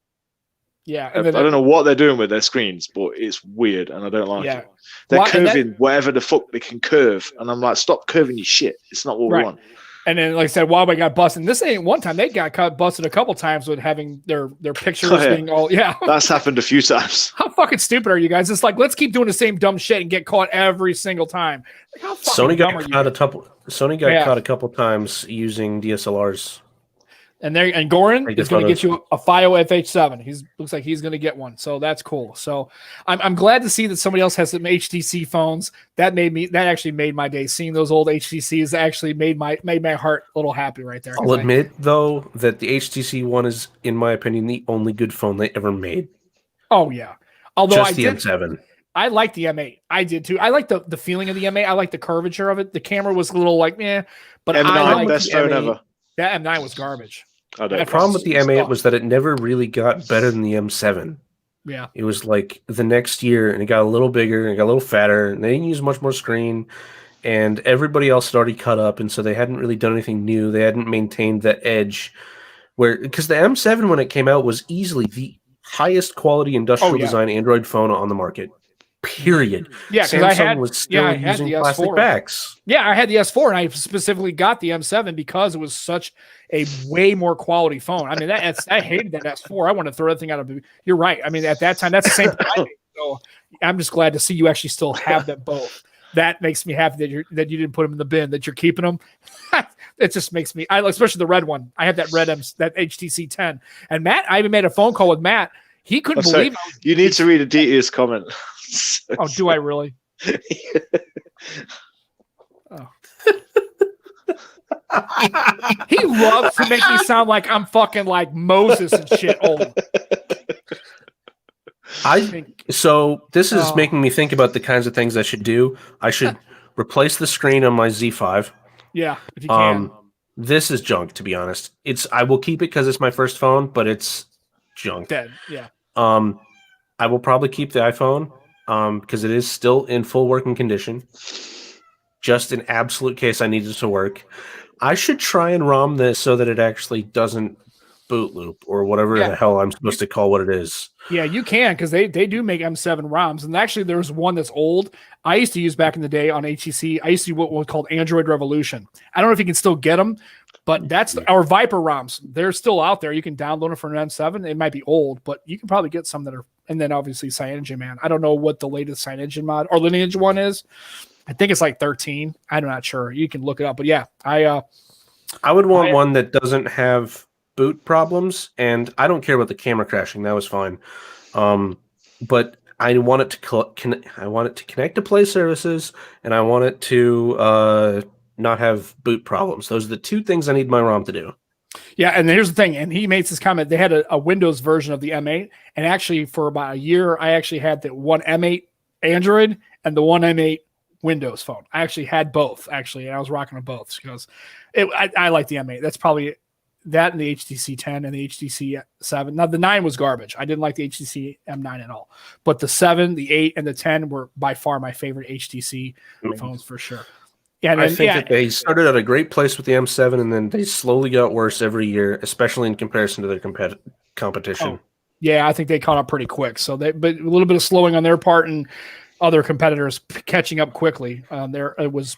[SPEAKER 1] Yeah,
[SPEAKER 3] I don't know what they're doing with their screens, but it's weird, and I don't like it. They're curving whatever the fuck they can curve, and I'm like, stop curving your shit. It's not what we want.
[SPEAKER 1] And then, like I said, Huawei got busted. And this ain't one time. They got busted a couple times with having their pictures being all. Yeah,
[SPEAKER 3] that's happened a few times.
[SPEAKER 1] How fucking stupid are you guys? It's like, let's keep doing the same dumb shit and get caught every single time. Like, how
[SPEAKER 2] Sony got caught a couple times using DSLRs.
[SPEAKER 1] And Goran is going to get you a FiO FH7. Looks like he's going to get one, so that's cool. So I'm glad to see that somebody else has some HTC phones. That actually made my day. Seeing those old HTCs actually made my heart a little happy right there.
[SPEAKER 2] I'll admit though that the HTC One is, in my opinion, the only good phone they ever made.
[SPEAKER 1] Oh yeah, although
[SPEAKER 2] the M7.
[SPEAKER 1] I like the M8. I did too. I like the feeling of the M8. I like the curvature of it. The camera was a little like but
[SPEAKER 3] M9
[SPEAKER 1] I like
[SPEAKER 3] best phone ever.
[SPEAKER 1] That M9 was garbage.
[SPEAKER 2] The problem with the M8 was that it never really got better than the M7.
[SPEAKER 1] Yeah.
[SPEAKER 2] It was like the next year, and it got a little bigger, and it got a little fatter, and they didn't use much more screen, and everybody else had already cut up, and so they hadn't really done anything new. They hadn't maintained that edge. Because the M7, when it came out, was easily the highest quality industrial design Android phone on the market. Period.
[SPEAKER 1] Yeah, because
[SPEAKER 2] Samsung was still using plastic backs.
[SPEAKER 1] Yeah, I had the S4, and I specifically got the M7 because it was such a way more quality phone. I mean, I hated that S4. I wanted to throw that thing out of. You're right. I mean, at that time, that's the same thing. So I'm just glad to see you actually still have them both. That makes me happy that you didn't put them in the bin, that you're keeping them. It just makes me, especially the red one. I have that red that HTC 10. And Matt, I even made a phone call with Matt. He couldn't believe.
[SPEAKER 3] You need to read a DT's comment.
[SPEAKER 1] Oh, do I really? Oh. He loves to make me sound like I'm fucking like Moses and shit old.
[SPEAKER 2] So this is making me think about the kinds of things I should do. I should replace the screen on my Z5.
[SPEAKER 1] Yeah, if you can.
[SPEAKER 2] This is junk, to be honest. I will keep it because it's my first phone, but it's junk.
[SPEAKER 1] Dead. Yeah.
[SPEAKER 2] I will probably keep the iPhone because it is still in full working condition. Just in absolute case I need it to work. I should try and ROM this so that it actually doesn't boot loop or whatever the hell I'm supposed to call what it is.
[SPEAKER 1] Yeah, you can, because they do make M7 ROMs. And actually, there's one that's old. I used to use back in the day on HTC. I used to do what was called Android Revolution. I don't know if you can still get them, but that's our Viper ROMs. They're still out there. You can download them for an M7. It might be old, but you can probably get some that are. And then obviously CyanogenMod, man. I don't know what the latest CyanogenMod or Lineage one is. I think it's like 13. I'm not sure. You can look it up. But yeah,
[SPEAKER 2] I would want one that doesn't have boot problems, and I don't care about the camera crashing. That was fine. But I want it to I want it to connect to Play services, and I want it to not have boot problems. Those are the two things I need my ROM to do.
[SPEAKER 1] Yeah, and here's the thing, and he makes this comment. They had a Windows version of the M8, and actually for about a year, I actually had the one M8 Android and the one M8 Windows phone. I actually had both, and I was rocking them both because I like the M8. That's probably that and the HTC 10 and the HTC 7. Now, the 9 was garbage. I didn't like the HTC M9 at all. But the 7, the 8, and the 10 were by far my favorite HTC phones for sure. Yeah,
[SPEAKER 2] I think that they started at a great place with the M7, and then they slowly got worse every year, especially in comparison to their competition.
[SPEAKER 1] Oh, yeah, I think they caught up pretty quick. So but a little bit of slowing on their part and other competitors catching up quickly. It was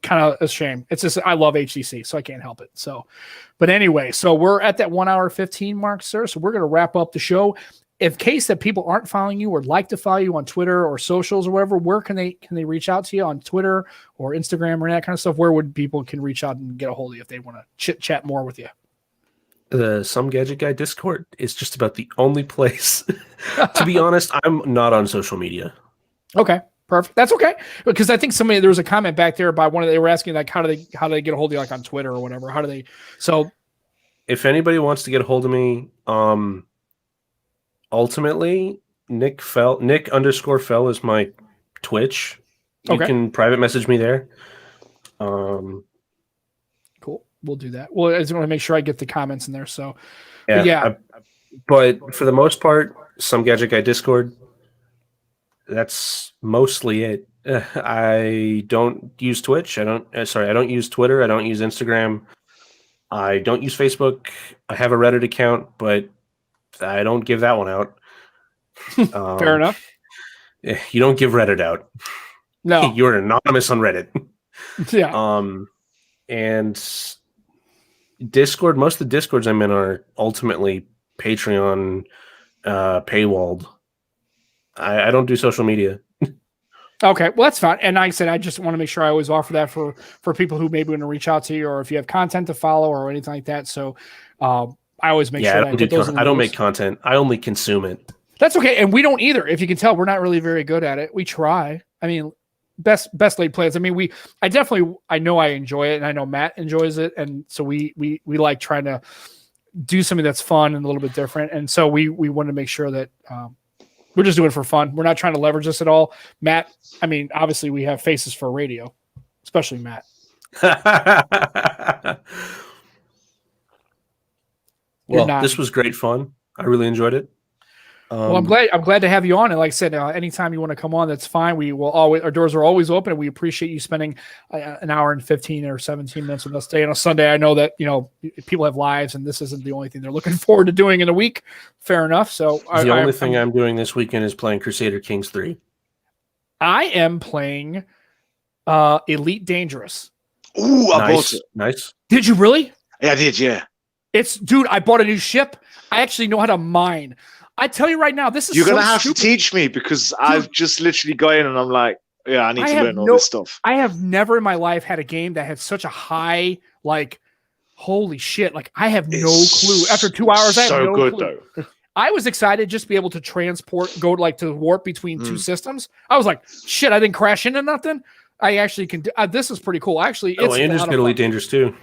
[SPEAKER 1] kind of a shame. It's just I love HTC, so I can't help it. So, but anyway, so we're at that 1 hour 15 mark, sir. So we're going to wrap up the show. In case that people aren't following you or like to follow you on Twitter or socials or wherever, where can they reach out to you on Twitter or Instagram or that kind of stuff? Where would people can reach out and get a hold of you if they want to chit chat more with you?
[SPEAKER 2] The Some Gadget Guy Discord is just about the only place. To be honest, I'm not on social media.
[SPEAKER 1] Okay, perfect. That's okay, because I think there was a comment back there by they were asking like how do they get a _hold of you like on Twitter or whatever? How do they? So,
[SPEAKER 2] if anybody wants to get a hold of me, ultimately Nick_Fell is my Twitch. You can private message me there.
[SPEAKER 1] Cool. We'll do that. Well, I just want to make sure I get the comments in there. So,
[SPEAKER 2] but for the most part, Some Gadget Guy Discord. That's mostly it. I don't use Twitch. I don't use Twitter. I don't use Instagram. I don't use Facebook. I have a Reddit account, but I don't give that one out.
[SPEAKER 1] Fair enough.
[SPEAKER 2] You don't give Reddit out.
[SPEAKER 1] No.
[SPEAKER 2] You're anonymous on Reddit.
[SPEAKER 1] Yeah.
[SPEAKER 2] And Discord, most of the Discords I'm in are ultimately Patreon paywalled. I don't do social media.
[SPEAKER 1] Okay, well that's fine. And like I said, I just want to make sure I always offer that for people who maybe want to reach out to you, or if you have content to follow or anything like that. So I always make sure
[SPEAKER 2] I don't make content. I only consume it.
[SPEAKER 1] That's okay, and we don't either. If you can tell, we're not really very good at it. We try. I mean, best laid plans. I mean, I know I enjoy it, and I know Matt enjoys it, and so we like trying to do something that's fun and a little bit different. And so we want to make sure that. We're just doing it for fun. We're not trying to leverage this at all. Matt, I mean, obviously we have faces for radio, especially Matt.
[SPEAKER 2] Well, this was great fun. I really enjoyed it.
[SPEAKER 1] Well, I'm glad to have you on. And like I said, anytime you want to come on, that's fine. Our doors are always open, and we appreciate you spending an hour and 15 or 17 minutes with us today on a Sunday. I know that, people have lives, and this isn't the only thing they're looking forward to doing in a week. Fair enough. So
[SPEAKER 2] the only thing I'm doing this weekend is playing Crusader Kings 3.
[SPEAKER 1] I am playing Elite Dangerous.
[SPEAKER 3] Ooh, I bought it.
[SPEAKER 2] Nice.
[SPEAKER 1] Did you really?
[SPEAKER 3] Yeah, I did, yeah.
[SPEAKER 1] Dude, I bought a new ship. I actually know how to mine. I tell you right now, this is
[SPEAKER 3] You're going to have to teach me, because I've just literally got in and I'm like, yeah, I need to learn all this stuff.
[SPEAKER 1] I have never in my life had a game that had such a high, like, holy shit. Like, I have no clue. After 2 hours, I have no clue. Though. I was excited just to be able to go like to the warp between two systems. I was like, shit, I didn't crash into nothing. I actually can do this is pretty cool. Actually, it's
[SPEAKER 2] Andrew's got Elite Dangerous too.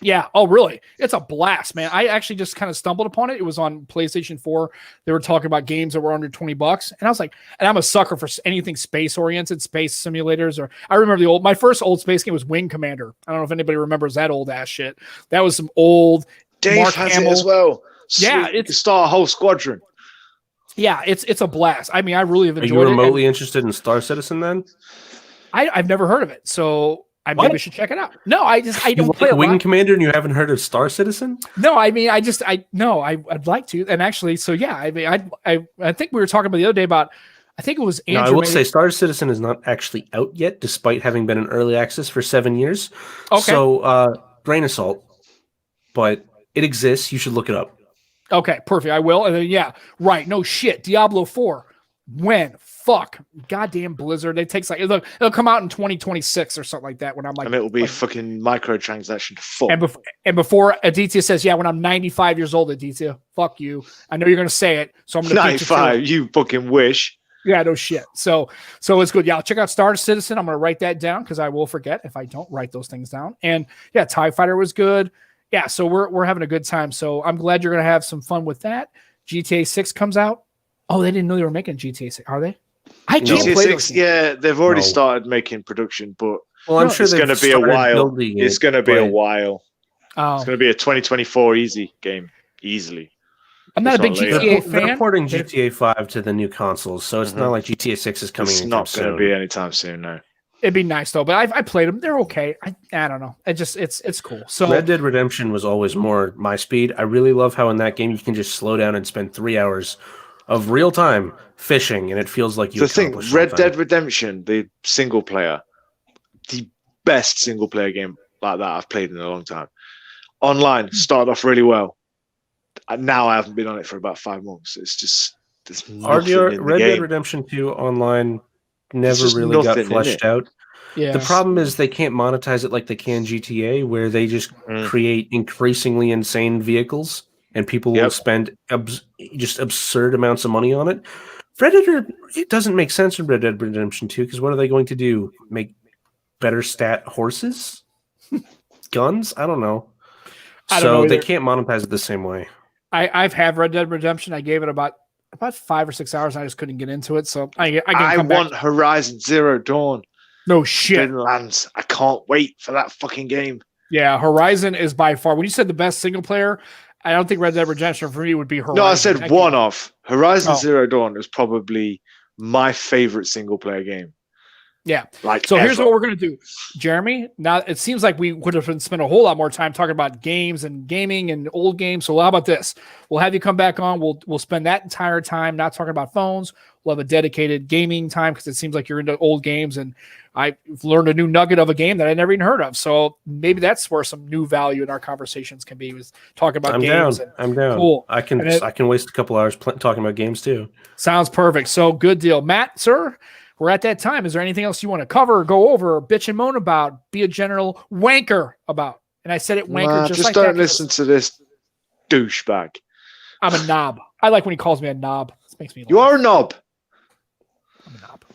[SPEAKER 1] Yeah. Oh, really? It's a blast, man. I actually just kind of stumbled upon it. It was on PlayStation 4. They were talking about games that were under $20. And I was like, and I'm a sucker for anything space oriented, space simulators. Or I remember my first old space game was Wing Commander. I don't know if anybody remembers that old ass shit. That was some old
[SPEAKER 3] Dave
[SPEAKER 1] Mark
[SPEAKER 3] has
[SPEAKER 1] Hamill.
[SPEAKER 3] It as well.
[SPEAKER 1] Yeah.
[SPEAKER 3] You can start a whole squadron.
[SPEAKER 1] Yeah. It's a blast. I mean, I really have enjoyed it.
[SPEAKER 2] Are you remotely interested in Star Citizen then?
[SPEAKER 1] I've never heard of it. So I maybe should check it out. No, I don't play
[SPEAKER 2] Wing Commander and you haven't heard of Star Citizen?
[SPEAKER 1] No, I mean, I'd like to. And actually, so yeah, I mean, I think we were talking about the other day about, I think it was Andrew.
[SPEAKER 2] No, I will say Star Citizen is not actually out yet, despite having been in early access for 7 years.
[SPEAKER 1] Okay.
[SPEAKER 2] So, grain of salt, but it exists. You should look it up.
[SPEAKER 1] Okay, perfect. I will. And then, yeah, right. No shit. Diablo 4. When? fuck, goddamn Blizzard. It takes like it'll come out in 2026 or something like that. When I'm like,
[SPEAKER 3] and it'll be
[SPEAKER 1] like,
[SPEAKER 3] fucking microtransaction full.
[SPEAKER 1] And before Aditya says, yeah, when I'm 95 years old, Aditya, fuck you. I know you're gonna say it, so I'm gonna
[SPEAKER 3] 95. You fucking wish.
[SPEAKER 1] Yeah, no shit. So it's good. Yeah, I'll check out Star Citizen. I'm gonna write that down because I will forget if I don't write those things down. And yeah, TIE Fighter was good. Yeah, so we're having a good time. So I'm glad you're gonna have some fun with that. GTA 6 comes out. Oh, they didn't know they were making GTA 6, are they? I can't
[SPEAKER 3] GTA
[SPEAKER 1] play
[SPEAKER 3] 6. Yeah, they've already started making production, but
[SPEAKER 2] I'm sure
[SPEAKER 3] it's going to be a while. It's going to be a while.
[SPEAKER 1] Oh.
[SPEAKER 3] It's going to be a 2024 easy game, easily.
[SPEAKER 1] I'm not a big GTA fan.
[SPEAKER 2] They're porting GTA 5 to the new consoles, so it's not like GTA 6 is coming.
[SPEAKER 3] It's not going to be anytime soon, no.
[SPEAKER 1] It'd be nice though, but I played them. They're okay. I don't know. It's cool. So
[SPEAKER 2] Red Dead Redemption was always more my speed. I really love how in that game you can just slow down and spend 3 hours of real time fishing, and it feels like you.
[SPEAKER 3] The thing, Red Dead Redemption, the single player, the best single player game like that I've played in a long time. Online started off really well. Now I haven't been on it for about 5 months. It's just
[SPEAKER 2] Red Dead Redemption 2 online never really got fleshed out.
[SPEAKER 1] Yeah.
[SPEAKER 2] The problem is they can't monetize it like they can GTA, where they just create increasingly insane vehicles and people will spend just absurd amounts of money on it. It doesn't make sense in Red Dead Redemption 2 because what are they going to do? Make better stat horses? Guns? I don't know. They can't monetize it the same way.
[SPEAKER 1] I've had Red Dead Redemption. I gave it about 5 or 6 hours. And I just couldn't get into it. So I
[SPEAKER 3] want Horizon Zero Dawn.
[SPEAKER 1] No shit.
[SPEAKER 3] Finlands. I can't wait for that fucking game.
[SPEAKER 1] Yeah, Horizon is by far. When you said the best single player, I don't think Red Dead Redemption for me would be Horizon.
[SPEAKER 3] No, I said one off. Horizon Zero Dawn is probably my favorite single player game.
[SPEAKER 1] Yeah. Here's what we're going to do. Jeremy, now it seems like we would have spent a whole lot more time talking about games and gaming and old games. So how about this? We'll have you come back on. We'll spend that entire time not talking about phones. We'll have a dedicated gaming time because it seems like you're into old games and I've learned a new nugget of a game that I never even heard of. So maybe that's where some new value in our conversations can be, was talking about games.
[SPEAKER 2] I'm down. Cool. I can waste a couple hours talking about games too.
[SPEAKER 1] Sounds perfect. So good deal. Matt, sir, we're at that time. Is there anything else you want to cover or go over or bitch and moan about, be a general wanker about? And I said it wanker just like that.
[SPEAKER 3] Just don't listen to this douchebag.
[SPEAKER 1] I'm a knob. I like when he calls me a knob. This makes me laugh.
[SPEAKER 3] You are a knob.
[SPEAKER 1] I'm a knob.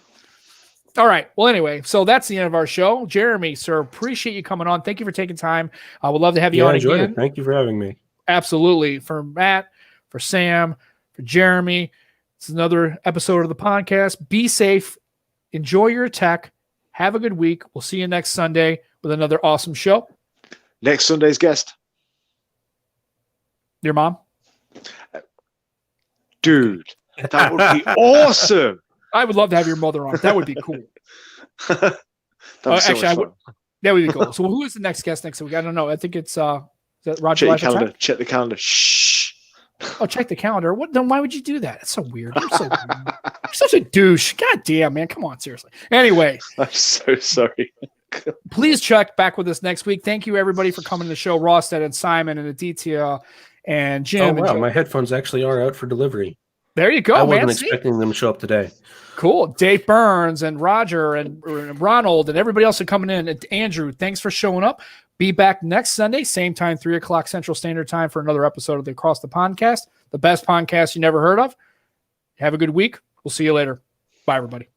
[SPEAKER 1] All right. Well, anyway, so that's the end of our show. Jeremy, sir, appreciate you coming on. Thank you for taking time. I would love to have you on again.
[SPEAKER 2] Thank you for having me.
[SPEAKER 1] Absolutely. For Matt, for Sam, for Jeremy. It's another episode of the podcast. Be safe. Enjoy your tech. Have a good week. We'll see you next Sunday with another awesome show.
[SPEAKER 3] Next Sunday's guest.
[SPEAKER 1] Your mom?
[SPEAKER 3] Dude, that would be awesome.
[SPEAKER 1] I would love to have your mother on. That would be cool.
[SPEAKER 3] That
[SPEAKER 1] would be cool. So who is the next guest next week? I don't know. I think it's is that Roger.
[SPEAKER 3] Check the calendar. Shh.
[SPEAKER 1] Oh, check the calendar. What? Then why would you do that? It's so weird. You're such a douche. God damn, man. Come on, seriously. Anyway,
[SPEAKER 3] I'm so sorry.
[SPEAKER 1] Please check back with us next week. Thank you, everybody, for coming to the show. Rosted and Simon and Aditya and Jim.
[SPEAKER 2] Oh, wow. My headphones actually are out for delivery.
[SPEAKER 1] There you go,
[SPEAKER 2] I wasn't expecting them to show up today.
[SPEAKER 1] Cool. Dave Burns and Roger and Ronald and everybody else are coming in. And Andrew, thanks for showing up. Be back next Sunday, same time, 3 o'clock Central Standard Time for another episode of the Across the Pondcast, the best podcast you never heard of. Have a good week. We'll see you later. Bye, everybody.